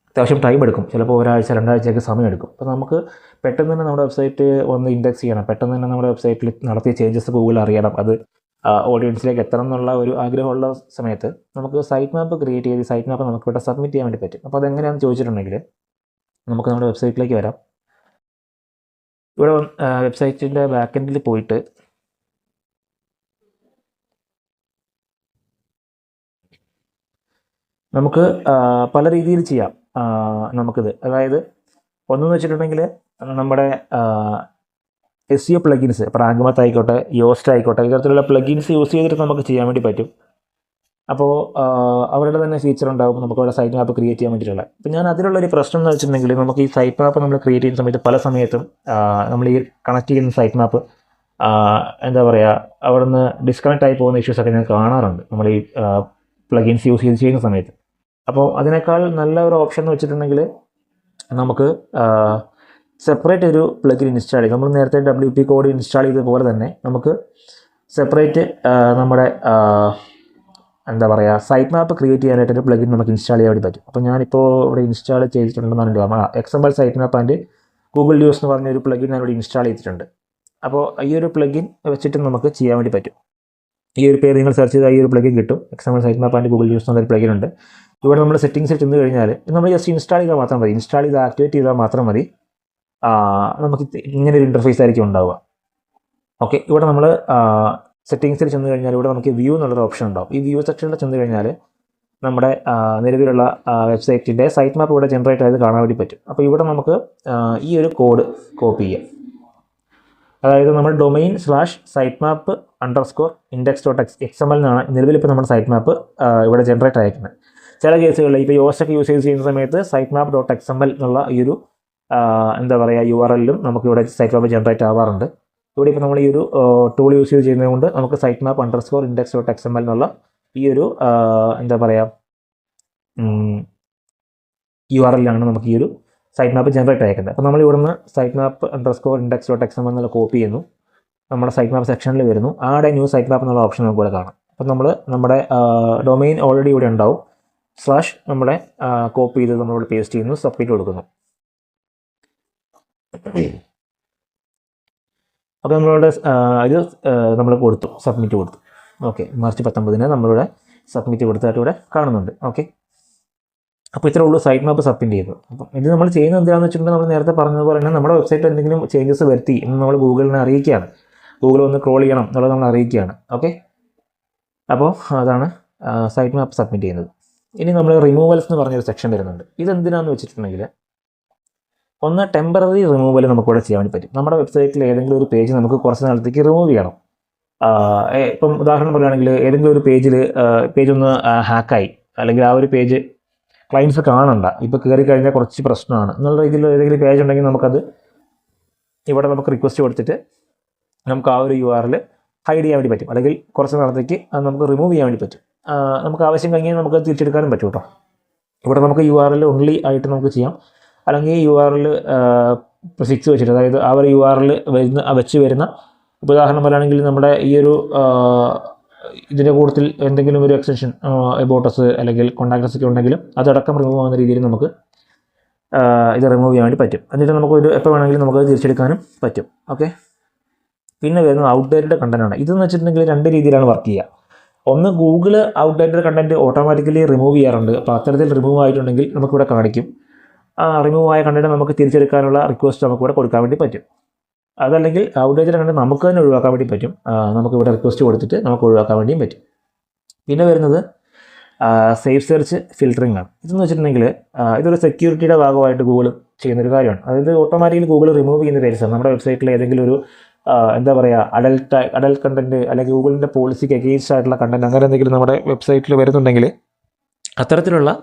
അത്യാവശ്യം ടൈം എടുക്കും, ചിലപ്പോൾ ഒരാഴ്ച 2 ആഴ്ചയൊക്കെ സമയമെടുക്കും. അപ്പോൾ നമുക്ക് പെട്ടെന്ന് തന്നെ നമ്മുടെ വെബ്സൈറ്റ് ഒന്ന് ഇൻഡെക്സ് ചെയ്യണം, പെട്ടെന്ന് തന്നെ നമ്മുടെ വെബ്സൈറ്റിൽ നടത്തിയ ചേഞ്ചസ് ഗൂഗിൾ അറിയണം, അത് ഓഡിയൻസിലേക്ക് എത്തണം എന്നുള്ള ഒരു ആഗ്രഹമുള്ള സമയത്ത് നമുക്ക് സൈറ്റ് മാപ്പ് ക്രിയേറ്റ് ചെയ്ത് സൈറ്റ് മാപ്പ് നമുക്ക് ഇവിടെ സബ്മിറ്റ് ചെയ്യാൻ വേണ്ടി പറ്റും. അപ്പോൾ അതെങ്ങനെയാണെന്ന് ചോദിച്ചിട്ടുണ്ടെങ്കിൽ നമുക്ക് നമ്മുടെ വെബ്സൈറ്റിലേക്ക് വരാം. ഇവിടെ വെബ്സൈറ്റിൻ്റെ ബാക്കെൻഡിൽ പോയിട്ട് നമുക്ക് പല രീതിയിൽ ചെയ്യാം നമുക്കിത്. അതായത് ഒന്നെന്ന് വെച്ചിട്ടുണ്ടെങ്കിൽ നമ്മുടെ SEO പ്ലഗിൻസ്, പ്രാഗ്മത്ത് ആയിക്കോട്ടെ, യോസ്റ്റ് ആയിക്കോട്ടെ, ഇത്തരത്തിലുള്ള പ്ലഗിൻസ് യൂസ് ചെയ്തിട്ട് നമുക്ക് ചെയ്യാൻ വേണ്ടി പറ്റും. അപ്പോൾ അവരുടെ തന്നെ ഫീച്ചർ ഉണ്ടാകും നമുക്കവിടെ സൈറ്റ് മാപ്പ് ക്രിയേറ്റ് ചെയ്യാൻ വേണ്ടിയിട്ടുള്ള. അപ്പോൾ ഞാൻ അതിലുള്ളൊരു പ്രശ്നം എന്ന് വെച്ചിട്ടുണ്ടെങ്കിൽ നമുക്ക് ഈ സൈറ്റ് മാപ്പ് നമ്മൾ ക്രിയേറ്റ് ചെയ്യുന്ന സമയത്ത് പല സമയത്തും നമ്മൾ ഈ കണക്ട് ചെയ്യുന്ന സൈറ്റ് മാപ്പ് എന്താ പറയുക, അവിടെ നിന്ന് ഡിസ്കണക്റ്റ് ആയി പോകുന്ന ഇഷ്യൂസൊക്കെ ഞാൻ കാണാറുണ്ട് നമ്മൾ ഈ പ്ലഗിൻസ് യൂസ് ചെയ്ത് ചെയ്യുന്ന സമയത്ത്. അപ്പോൾ അതിനേക്കാൾ നല്ല ഒരു ഓപ്ഷൻ എന്ന് വെച്ചിട്ടുണ്ടെങ്കിൽ നമുക്ക് സെപ്പറേറ്റ് ഒരു പ്ലഗിൻ ഇൻസ്റ്റാൾ ചെയ്യും. നമ്മൾ നേരത്തെ WP കോഡ് ഇൻസ്റ്റാൾ ചെയ്തതുപോലെ തന്നെ നമുക്ക് സെപ്പറേറ്റ് നമ്മുടെ എന്താ പറയുക സൈറ്റ് മാപ്പ് ക്രിയേറ്റ് ചെയ്യാനായിട്ടൊരു പ്ലഗിൻ നമുക്ക് ഇൻസ്റ്റാൾ ചെയ്യാൻ വേണ്ടി പറ്റും. അപ്പോൾ ഞാനിപ്പോൾ ഇവിടെ ഇൻസ്റ്റാൾ ചെയ്തിട്ടുണ്ടെന്നാണ് XML sitemap and Google news എന്ന് പറഞ്ഞൊരു പ്ലഗിൻ ഞാനിവിടെ ഇൻസ്റ്റാൾ ചെയ്തിട്ടുണ്ട്. അപ്പോൾ ഈ ഒരു പ്ലഗിൻ വെച്ചിട്ട് നമുക്ക് ചെയ്യാൻ വേണ്ടി പറ്റും. ഈ ഒരു പേര് നിങ്ങൾ സെർച്ച് ചെയ്താൽ ഈ ഒരു പ്ലഗിൻ കിട്ടും. XML sitemap and Google news എന്നൊരു പ്ലഗിൻ ഉണ്ട്. ഇവിടെ നമ്മൾ സെറ്റിങ്സിൽ ചെന്ന് കഴിഞ്ഞാൽ നമ്മൾ ജസ്റ്റ് ഇൻസ്റ്റാൾ ചെയ്താൽ മാത്രം മതി. ഇൻസ്റ്റാൾ ചെയ്ത് ആക്ടിവേറ്റ് ചെയ്താൽ മാത്രം മതി. നമുക്ക് ഇങ്ങനെ ഒരു ഇൻ്റർഫേസ് ആയിരിക്കും ഉണ്ടാവുക. ഓക്കെ, ഇവിടെ നമ്മൾ സെറ്റിങ്സിൽ ചെന്ന് കഴിഞ്ഞാൽ ഇവിടെ നമുക്ക് വ്യൂ എന്നുള്ളൊരു ഓപ്ഷൻ ഉണ്ടാവും. ഈ വ്യൂ സെക്ഷനിൽ ചെന്ന് കഴിഞ്ഞാൽ നമ്മുടെ നിലവിലുള്ള വെബ്സൈറ്റിൻ്റെ സൈറ്റ് മാപ്പ് ഇവിടെ ജനറേറ്റ് ആയത് കാണാൻ വേണ്ടി പറ്റും. അപ്പോൾ ഇവിടെ നമുക്ക് ഈ ഒരു കോഡ് കോപ്പി ചെയ്യാം. അതായത് നമ്മൾ domain/sitemap_index.xml എന്നാണ് നിലവിലിപ്പോൾ നമ്മുടെ സൈറ്റ് മാപ്പ് ഇവിടെ ജനറേറ്റ് ആയിരിക്കുന്നത്. ചില കേസുകളിൽ ഇപ്പോൾ യോസ്റ്റൊക്കെ യൂസ് ചെയ്യുന്ന സമയത്ത് sitemap.xml എന്നുള്ള ഈ ഒരു എന്താ പറയുക URL-ലും നമുക്കിവിടെ സൈറ്റ് മാപ്പ് ജനറേറ്റ് ആവാറുണ്ട്. ഇവിടെ ഇപ്പോൾ നമ്മൾ ഈ ഒരു ടൂൾ യൂസ് ചെയ്ത് ചെയ്യുന്നത് കൊണ്ട് നമുക്ക് sitemap_index.xml എന്നുള്ള ഈ ഒരു എന്താ പറയുക URL-ലാണ് നമുക്ക് ഈ ഒരു സൈറ്റ് മാപ്പ് ജനറേറ്റ് അയക്കുന്നത്. അപ്പോൾ നമ്മൾ ഇവിടുന്ന് sitemap_index.xml എന്നുള്ള കോപ്പി ചെയ്യുന്നു, നമ്മുടെ സൈറ്റ് മാപ്പ് സെക്ഷനിൽ വരുന്നു, ആഡ് ന്യൂ സൈറ്റ് മാപ്പ് എന്നുള്ള ഓപ്ഷൻ നമുക്ക് ഇവിടെ കാണാം. അപ്പോൾ നമ്മൾ നമ്മുടെ ഡൊമെയിൻ ഓൾറെഡി ഇവിടെ ഉണ്ടാവും, നമ്മുടെ കോപ്പി ചെയ്ത് നമ്മളിവിടെ പേസ്റ്റ് ചെയ്യുന്നു, സബ്മിറ്റ് കൊടുക്കുന്നു. അപ്പോൾ നമ്മളിവിടെ ഇത് നമ്മൾ കൊടുത്തു, സബ്മിറ്റ് കൊടുത്തു. ഓക്കെ, മാർച്ച് 19 നമ്മളിവിടെ സബ്മിറ്റ് കൊടുത്തായിട്ട് ഇവിടെ കാണുന്നുണ്ട്. ഓക്കെ, അപ്പോൾ ഇത്രേ ഉള്ളൂ സൈറ്റ് മാപ്പ് സബ്മിറ്റ് ചെയ്തു. അപ്പം ഇത് നമ്മൾ ചെയ്യുന്നത് എന്താണെന്ന് വെച്ചിട്ടുണ്ടെങ്കിൽ നമ്മൾ നേരത്തെ പറഞ്ഞതുപോലെ തന്നെ നമ്മുടെ വെബ്സൈറ്റിൽ എന്തെങ്കിലും ചേഞ്ചസ് വരുത്തി എന്ന് നമ്മൾ ഗൂഗിളിനെ അറിയിക്കുകയാണ്. ഗൂഗിൾ ഒന്ന് ക്രോൾ ചെയ്യണം എന്നുള്ളത് നമ്മൾ അറിയിക്കുകയാണ്. ഓക്കെ, അപ്പോൾ അതാണ് സൈറ്റ് മാപ്പ് സബ്മിറ്റ് ചെയ്യുന്നത്. ഇനി നമ്മൾ റിമൂവൽസ് എന്ന് പറഞ്ഞൊരു സെക്ഷൻ വരുന്നുണ്ട്. ഇതെന്തിനാന്ന് വെച്ചിട്ടുണ്ടെങ്കിൽ, ഒന്ന് ടെമ്പററി റിമൂവൽ നമുക്കിവിടെ ചെയ്യാൻ വേണ്ടി പറ്റും. നമ്മുടെ വെബ്സൈറ്റിൽ ഏതെങ്കിലും ഒരു പേജ് നമുക്ക് കുറച്ച് നാളത്തേക്ക് റിമൂവ് ചെയ്യണം. ഇപ്പം ഉദാഹരണം പറയുകയാണെങ്കിൽ ഏതെങ്കിലും ഒരു പേജ് ഒന്ന് ഹാക്കായി, അല്ലെങ്കിൽ ആ ഒരു പേജ് ക്ലയൻസ് കാണണ്ട, ഇപ്പോൾ കയറി കഴിഞ്ഞാൽ കുറച്ച് പ്രശ്നമാണ് എന്നുള്ള രീതിയിൽ ഏതെങ്കിലും പേജ് ഉണ്ടെങ്കിൽ നമുക്കത് ഇവിടെ നമുക്ക് റിക്വസ്റ്റ് കൊടുത്തിട്ട് നമുക്ക് ആ ഒരു URL ഹൈഡ് ചെയ്യാൻ വേണ്ടി പറ്റും, അല്ലെങ്കിൽ കുറച്ച് നാളത്തേക്ക് അത് നമുക്ക് റിമൂവ് ചെയ്യാൻ വേണ്ടി പറ്റും. നമുക്ക് ആവശ്യം കഴിഞ്ഞാൽ നമുക്ക് തിരിച്ചെടുക്കാനും പറ്റും കേട്ടോ. ഇവിടെ നമുക്ക് URL ഓൺലി ആയിട്ട് നമുക്ക് ചെയ്യാം, അല്ലെങ്കിൽ URL പ്രിഫിക്സ് വെച്ചിട്ട്, അതായത് ആ ഒരു URL വെച്ച് വരുന്ന, ഇപ്പോൾ ഉദാഹരണം പറയുകയാണെങ്കിൽ നമ്മുടെ ഈ ഒരു ഇതിൻ്റെ കൂട്ടത്തിൽ എന്തെങ്കിലും ഒരു എക്സ്റ്റൻഷൻ എബോട്ടസ് അല്ലെങ്കിൽ കോൺടാക്ട്സ് ഒക്കെ ഉണ്ടെങ്കിലും അതടക്കം റിമൂവ് ആവുന്ന രീതിയിൽ നമുക്ക് ഇത് റിമൂവ് ചെയ്യാൻ വേണ്ടി പറ്റും. എന്നിട്ട് നമുക്കൊരു എപ്പോൾ വേണമെങ്കിലും നമുക്കത് തിരിച്ചെടുക്കാനും പറ്റും. ഓക്കെ. പിന്നെ വരുന്നത് ഔട്ട്ഡേറ്റഡ് കണ്ടൻറ്റാണ്. ഇതെന്ന് വെച്ചിട്ടുണ്ടെങ്കിൽ 2 രീതിയിലാണ് വർക്ക് ചെയ്യുക. ഒന്ന്, Google outdated content automatically remove ചെയ്യാറുണ്ട്. അപ്പോൾ അത്തരത്തിൽ റിമൂവ് ആയിട്ടുണ്ടെങ്കിൽ നമുക്കിവിടെ കാണിക്കും. ആ റിമൂവ് ആയ കണ്ടൻറ്റ് നമുക്ക് തിരിച്ചെടുക്കാനുള്ള റിക്വസ്റ്റ് നമുക്കിവിടെ കൊടുക്കാൻ വേണ്ടി പറ്റും. അതല്ലെങ്കിൽ ഔട്ട്ഡേറ്റഡ് കണ്ടൻറ്റ് നമുക്ക് തന്നെ ഒഴിവാക്കാൻ വേണ്ടി പറ്റും. നമുക്കിവിടെ റിക്വസ്റ്റ് കൊടുത്തിട്ട് നമുക്ക് ഒഴിവാക്കാൻ വേണ്ടിയും പറ്റും. പിന്നെ വരുന്നത് സേഫ് സെർച്ച് ഫിൽറ്ററിംഗ് ആണ്. ഇതെന്ന് വെച്ചിട്ടുണ്ടെങ്കിൽ ഇതൊരു സെക്യൂരിറ്റിയുടെ ഭാഗമായിട്ട് ഗൂഗിൾ ചെയ്യുന്നൊരു കാര്യമാണ്. അതായത് ഓട്ടോമാറ്റിക്കലി ഗൂഗിൾ റിമൂവ് ചെയ്യുന്ന പേജസ് നമ്മുടെ വെബ്സൈറ്റിൽ ഏതെങ്കിലും ഒരു എന്താ പറയുക അഡൽട്ട് കണ്ടൻറ്റ് അല്ലെങ്കിൽ ഗൂഗിളിൻ്റെ പോളിസിക്ക് അഗെയിൻസ്റ്റ് ആയിട്ടുള്ള കണ്ടൻറ്റ് അങ്ങനെ എന്തെങ്കിലും നമ്മുടെ വെബ്സൈറ്റിൽ വരുന്നുണ്ടെങ്കിൽ അത്തരത്തിലുള്ള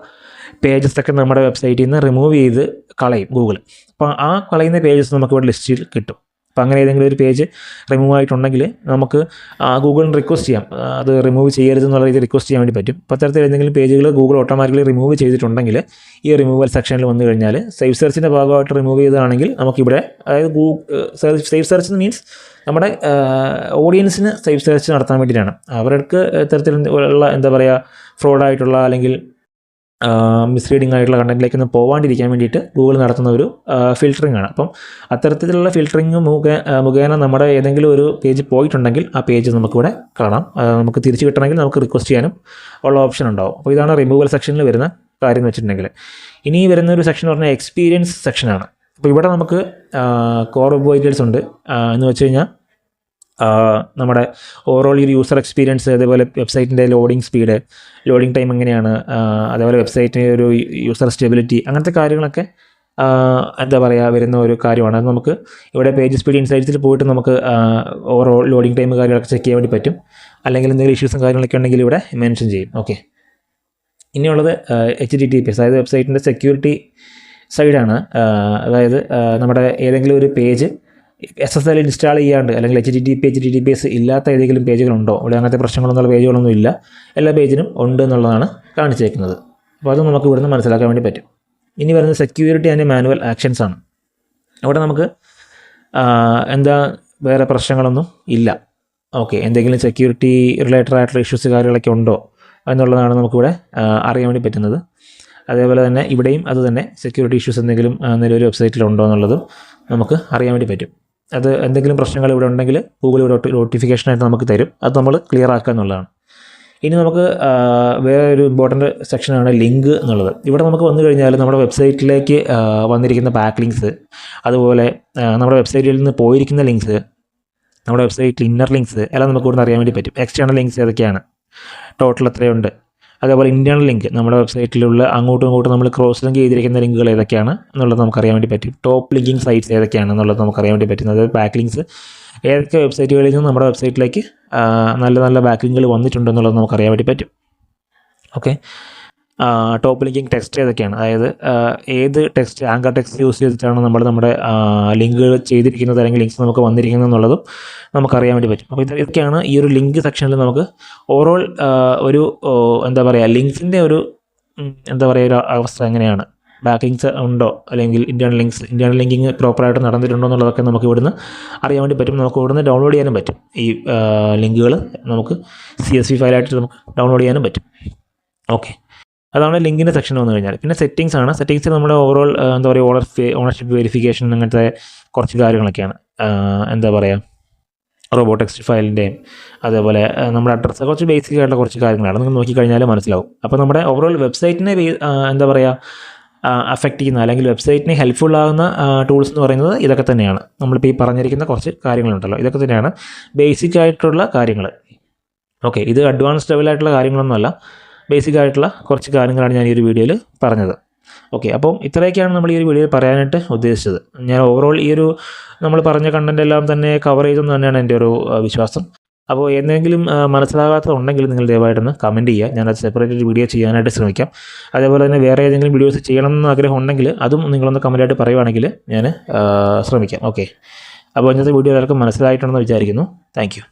പേജസൊക്കെ നമ്മുടെ വെബ്സൈറ്റിൽ നിന്ന് റിമൂവ് ചെയ്ത് കളയും ഗൂഗിൾ. അപ്പോൾ ആ കളയുന്ന പേജസ് നമുക്കിവിടെ ലിസ്റ്റിൽ കിട്ടും. അപ്പോൾ അങ്ങനെ ഏതെങ്കിലും ഒരു പേജ് റിമൂവ് ആയിട്ടുണ്ടെങ്കിൽ നമുക്ക് ഗൂഗിളിന് റിക്വസ്റ്റ് ചെയ്യാം, അത് റിമൂവ് ചെയ്യരുത് എന്നുള്ള രീതിയിൽ റിക്വസ്റ്റ് ചെയ്യാൻ വേണ്ടി പറ്റും. അപ്പോൾ അത്തരത്തിൽ ഏതെങ്കിലും പേജുകൾ ഗൂഗിൾ ഓട്ടോമാറ്റിക്കലി റിമൂവ് ചെയ്തിട്ടുണ്ടെങ്കിൽ ഈ റിമൂവൽ സെക്ഷനിൽ വന്നു കഴിഞ്ഞാൽ സേഫ് സെർച്ചിൻ്റെ ഭാഗമായിട്ട് റിമൂവ് ചെയ്തതാണെങ്കിൽ നമുക്കിവിടെ, അതായത് സേഫ് സെർച്ച് മീൻസ് നമ്മുടെ ഓഡിയൻസിന് സേഫ് സെർച്ച് നടത്താൻ വേണ്ടിയിട്ടാണ്. അവർക്ക് ഇത്തരത്തിലുള്ള എന്താ പറയുക ഫ്രോഡായിട്ടുള്ള അല്ലെങ്കിൽ മിസ്ലീഡിംഗ് ആയിട്ടുള്ള കണ്ടൻറ്റിലേക്കൊന്നും പോകാണ്ടിരിക്കാൻ വേണ്ടിയിട്ട് ഗൂഗിൾ നടത്തുന്ന ഒരു ഫിൽറ്ററിംഗ് ആണ്. അപ്പം അത്തരത്തിലുള്ള ഫിൽറ്ററിംഗ് മുഖേന നമ്മുടെ ഏതെങ്കിലും ഒരു പേജ് പോയിട്ടുണ്ടെങ്കിൽ ആ പേജ് നമുക്കിവിടെ കാണാം. നമുക്ക് തിരിച്ച് കിട്ടണമെങ്കിൽ നമുക്ക് റിക്വസ്റ്റ് ചെയ്യാനും ഉള്ള ഓപ്ഷൻ ഉണ്ടാവും. അപ്പോൾ ഇതാണ് റിമൂവൽ സെക്ഷനിൽ വരുന്ന കാര്യം എന്ന് വെച്ചിട്ടുണ്ടെങ്കിൽ. ഇനി വരുന്ന ഒരു സെക്ഷൻ എന്ന് പറഞ്ഞാൽ എക്സ്പീരിയൻസ് സെക്ഷനാണ്. അപ്പോൾ ഇവിടെ നമുക്ക് കോർ വെബ് വൈറ്റൽസ് ഉണ്ട്. എന്ന് വെച്ച് കഴിഞ്ഞാൽ നമ്മുടെ ഓവറോൾ ഈ യൂസർ എക്സ്പീരിയൻസ്, അതേപോലെ വെബ്സൈറ്റിൻ്റെ ലോഡിംഗ് സ്പീഡ്, ലോഡിംഗ് ടൈം എങ്ങനെയാണ്, അതേപോലെ വെബ്സൈറ്റിൻ്റെ ഒരു യൂസർ സ്റ്റെബിലിറ്റി, അങ്ങനത്തെ കാര്യങ്ങളൊക്കെ എന്താ പറയുക വരുന്ന ഒരു കാര്യമാണ്. അത് നമുക്ക് ഇവിടെ പേജ് സ്പീഡ് ഇൻസൈറ്റ്സിൽ പോയിട്ട് നമുക്ക് ഓവറോൾ ലോഡിംഗ് ടൈം കാര്യങ്ങളൊക്കെ ചെക്ക് ചെയ്യാൻ വേണ്ടി പറ്റും. അല്ലെങ്കിൽ എന്തെങ്കിലും ഇഷ്യൂസും കാര്യങ്ങളൊക്കെ ഉണ്ടെങ്കിൽ ഇവിടെ മെൻഷൻ ചെയ്യും. ഓക്കെ. ഇനിയുള്ളത് HTTPS, അതായത് വെബ്സൈറ്റിൻ്റെ സെക്യൂരിറ്റി സൈഡാണ്. അതായത് നമ്മുടെ ഏതെങ്കിലും ഒരു പേജ് SSL ഇൻസ്റ്റാൾ ചെയ്യാണ്ട് അല്ലെങ്കിൽ HTTPS ഇല്ലാത്ത ഏതെങ്കിലും പേജുകളുണ്ടോ, ഇവിടെ അങ്ങനത്തെ പ്രശ്നങ്ങളൊന്നുള്ള പേജുകളൊന്നും ഇല്ല, എല്ലാ പേജിനും ഉണ്ട് എന്നുള്ളതാണ് കാണിച്ചേക്കുന്നത്. അപ്പോൾ അത് നമുക്ക് ഇവിടുന്ന് മനസ്സിലാക്കാൻ വേണ്ടി പറ്റും. ഇനി വരുന്നത് സെക്യൂരിറ്റി ആൻഡ് മാനുവൽ ആക്ഷൻസ് ആണ്. അവിടെ നമുക്ക് എന്താ വേറെ പ്രശ്നങ്ങളൊന്നും ഇല്ല. ഓക്കെ. എന്തെങ്കിലും സെക്യൂരിറ്റി റിലേറ്റഡ് ആയിട്ടുള്ള ഇഷ്യൂസ് കാര്യങ്ങളൊക്കെ ഉണ്ടോ എന്നുള്ളതാണ് നമുക്കിവിടെ അറിയാൻ വേണ്ടി പറ്റുന്നത്. അതേപോലെ തന്നെ ഇവിടെയും അത് തന്നെ സെക്യൂരിറ്റി ഇഷ്യൂസ് എന്തെങ്കിലും നിലവിൽ വെബ്സൈറ്റിലുണ്ടോ എന്നുള്ളതും നമുക്ക് അറിയാൻ വേണ്ടി പറ്റും. അത് എന്തെങ്കിലും പ്രശ്നങ്ങൾ ഇവിടെ ഉണ്ടെങ്കിൽ ഗൂഗിൾ ഇവിടെ നോട്ടിഫിക്കേഷനായിട്ട് നമുക്ക് തരും. അത് നമ്മൾ ക്ലിയർ ആക്കുക എന്നുള്ളതാണ്. ഇനി നമുക്ക് വേറെ ഒരു ഇമ്പോർട്ടൻ്റ് സെക്ഷനാണ് ലിങ്ക് എന്നുള്ളത്. ഇവിടെ നമുക്ക് വന്നു കഴിഞ്ഞാൽ നമ്മുടെ വെബ്സൈറ്റിലേക്ക് വന്നിരിക്കുന്ന ബാക്ക് ലിങ്ക്സ്, അതുപോലെ നമ്മുടെ വെബ്സൈറ്റിൽ നിന്ന് പോയിരിക്കുന്ന ലിങ്ക്സ്, നമ്മുടെ വെബ്സൈറ്റിൽ ഇന്നർ ലിങ്ക്സ് എല്ലാം നമുക്ക് ഇവിടുന്ന് അറിയാൻ വേണ്ടി പറ്റും. എക്സ്റ്റേണൽ ലിങ്ക്സ് ഏതൊക്കെയാണ്, ടോട്ടൽ എത്രയുണ്ട്, അതേപോലെ ഇൻറ്റേർണൽ ലിങ്ക് നമ്മുടെ വെബ്സൈറ്റിലുള്ള അങ്ങോട്ടും ഇങ്ങോട്ടും നമ്മൾ ക്രോസ് ലിങ്ക് ചെയ്തിരിക്കുന്ന ലിങ്കുകൾ ഏതൊക്കെയാണ് എന്നുള്ളത് നമുക്കറിയാൻ വേണ്ടി പറ്റും. ടോപ്പ് ലിങ്കിങ് സൈറ്റ്സ് ഏതൊക്കെയാണ് എന്നുള്ളത് നമുക്കറിയാൻ വേണ്ടി പറ്റും. അതായത് ബാക്ക് ലിങ്ക്സ് ഏതൊക്കെ വെബ്സൈറ്റുകളിൽ നിന്ന് നമ്മുടെ വെബ്സൈറ്റിലേക്ക് നല്ല നല്ല ബാക്ക് ലിങ്കുകൾ വന്നിട്ടുണ്ടെന്നുള്ളത് നമുക്കറിയാൻ വേണ്ടി പറ്റും. ഓക്കെ. ടോപ്പ് ലിങ്കിങ് ടെക്സ്റ്റ് ഏതൊക്കെയാണ്, അതായത് ഏത് ടെക്സ്റ്റ് ആങ്കർ ടെക്സ്റ്റ് യൂസ് ചെയ്തിട്ടാണ് നമ്മുടെ ലിങ്കുകൾ ചെയ്തിരിക്കുന്നത് അല്ലെങ്കിൽ ലിങ്ക്സ് നമുക്ക് വന്നിരിക്കുന്നത് എന്നുള്ളതും നമുക്കറിയാൻ വേണ്ടി പറ്റും. അപ്പോൾ ഇതൊക്കെയാണ് ഈ ഒരു ലിങ്ക് സെക്ഷനിൽ നമുക്ക് ഓവറോൾ ഒരു എന്താ പറയുക ലിങ്ക്സിൻ്റെ ഒരു എന്താ പറയുക ഒരു അവസ്ഥ എങ്ങനെയാണ്, ബാക്ക് ലിങ്ക്സ് ഉണ്ടോ അല്ലെങ്കിൽ ഇൻറ്റേർണൽ ലിങ്കിങ് പ്രോപ്പറായിട്ട് നടന്നിട്ടുണ്ടോ എന്നുള്ളതൊക്കെ നമുക്ക് ഇവിടുന്ന് അറിയാൻ വേണ്ടി പറ്റും. നമുക്ക് ഇവിടുന്ന് ഡൗൺലോഡ് ചെയ്യാനും പറ്റും. ഈ ലിങ്കുകൾ നമുക്ക് CSV ഫയലായിട്ട് നമുക്ക് ഡൗൺലോഡ് ചെയ്യാനും പറ്റും. ഓക്കെ. അതാണ് ലിങ്കിൻ്റെ സെക്ഷൻ വന്നു കഴിഞ്ഞാൽ. പിന്നെ സെറ്റിങ്സ് ആണ്. സെറ്റിങ്സിൽ നമ്മുടെ ഓവറോൾ എന്താ പറയുക ഓണർഷിപ്പ് വെരിഫിക്കേഷൻ അങ്ങനത്തെ കുറച്ച് കാര്യങ്ങളൊക്കെയാണ്. എന്താ പറയുക റോബോട്ടിക്സ് ഫയലിൻ്റെയും അതേപോലെ നമ്മുടെ അഡ്രസ്സ് കുറച്ച് ബേസിക് ആയിട്ടുള്ള കുറച്ച് കാര്യങ്ങളാണ്. നിങ്ങൾ നോക്കിക്കഴിഞ്ഞാൽ മനസ്സിലാവും. അപ്പോൾ നമ്മുടെ ഓവറോൾ വെബ്സൈറ്റിനെ എന്താ പറയുക അഫക്റ്റ് ചെയ്യുന്ന അല്ലെങ്കിൽ വെബ്സൈറ്റിനെ ഹെൽപ്ഫുൾ ആകുന്ന ടൂൾസ് എന്ന് പറയുന്നത് ഇതൊക്കെ തന്നെയാണ്. നമ്മളിപ്പോൾ ഈ പറഞ്ഞിരിക്കുന്ന കുറച്ച് കാര്യങ്ങളുണ്ടല്ലോ, ഇതൊക്കെ തന്നെയാണ് ബേസിക് ആയിട്ടുള്ള കാര്യങ്ങൾ. ഓക്കെ. ഇത് അഡ്വാൻസ്ഡ് ലെവലായിട്ടുള്ള കാര്യങ്ങളൊന്നുമല്ല, ബേസിക് ആയിട്ടുള്ള കുറച്ച് കാര്യങ്ങളാണ് ഞാൻ ഈ ഒരു വീഡിയോയിൽ പറഞ്ഞത്. ഓക്കെ, അപ്പം ഇത്രയൊക്കെയാണ് നമ്മൾ ഈ ഒരു വീഡിയോയിൽ പറയാനായിട്ട് ഉദ്ദേശിച്ചത്. ഞാൻ ഓവറോൾ ഈ ഒരു നമ്മൾ പറഞ്ഞ കണ്ടൻ്റ് എല്ലാം തന്നെ കവർ ചെയ്തെന്ന് തന്നെയാണ് എൻ്റെ ഒരു വിശ്വാസം. അപ്പോൾ എന്തെങ്കിലും മനസ്സിലാകാത്തതുണ്ടെങ്കിൽ നിങ്ങൾ ദയവായിട്ടൊന്ന് കമൻറ്റ് ചെയ്യുക. ഞാനത് സെപ്പറേറ്റ് ഒരു വീഡിയോ ചെയ്യാനായിട്ട് ശ്രമിക്കാം. അതേപോലെ തന്നെ വേറെ ഏതെങ്കിലും വീഡിയോസ് ചെയ്യണമെന്ന് ആഗ്രഹം ഉണ്ടെങ്കിൽ അതും നിങ്ങളൊന്ന് കമൻറ്റായിട്ട് പറയുവാണെങ്കിൽ ഞാൻ ശ്രമിക്കാം. ഓക്കെ, അപ്പോൾ ഇന്നത്തെ വീഡിയോ എല്ലാവർക്കും മനസ്സിലായിട്ടുണ്ടെന്ന് വിചാരിക്കുന്നു. Thank you.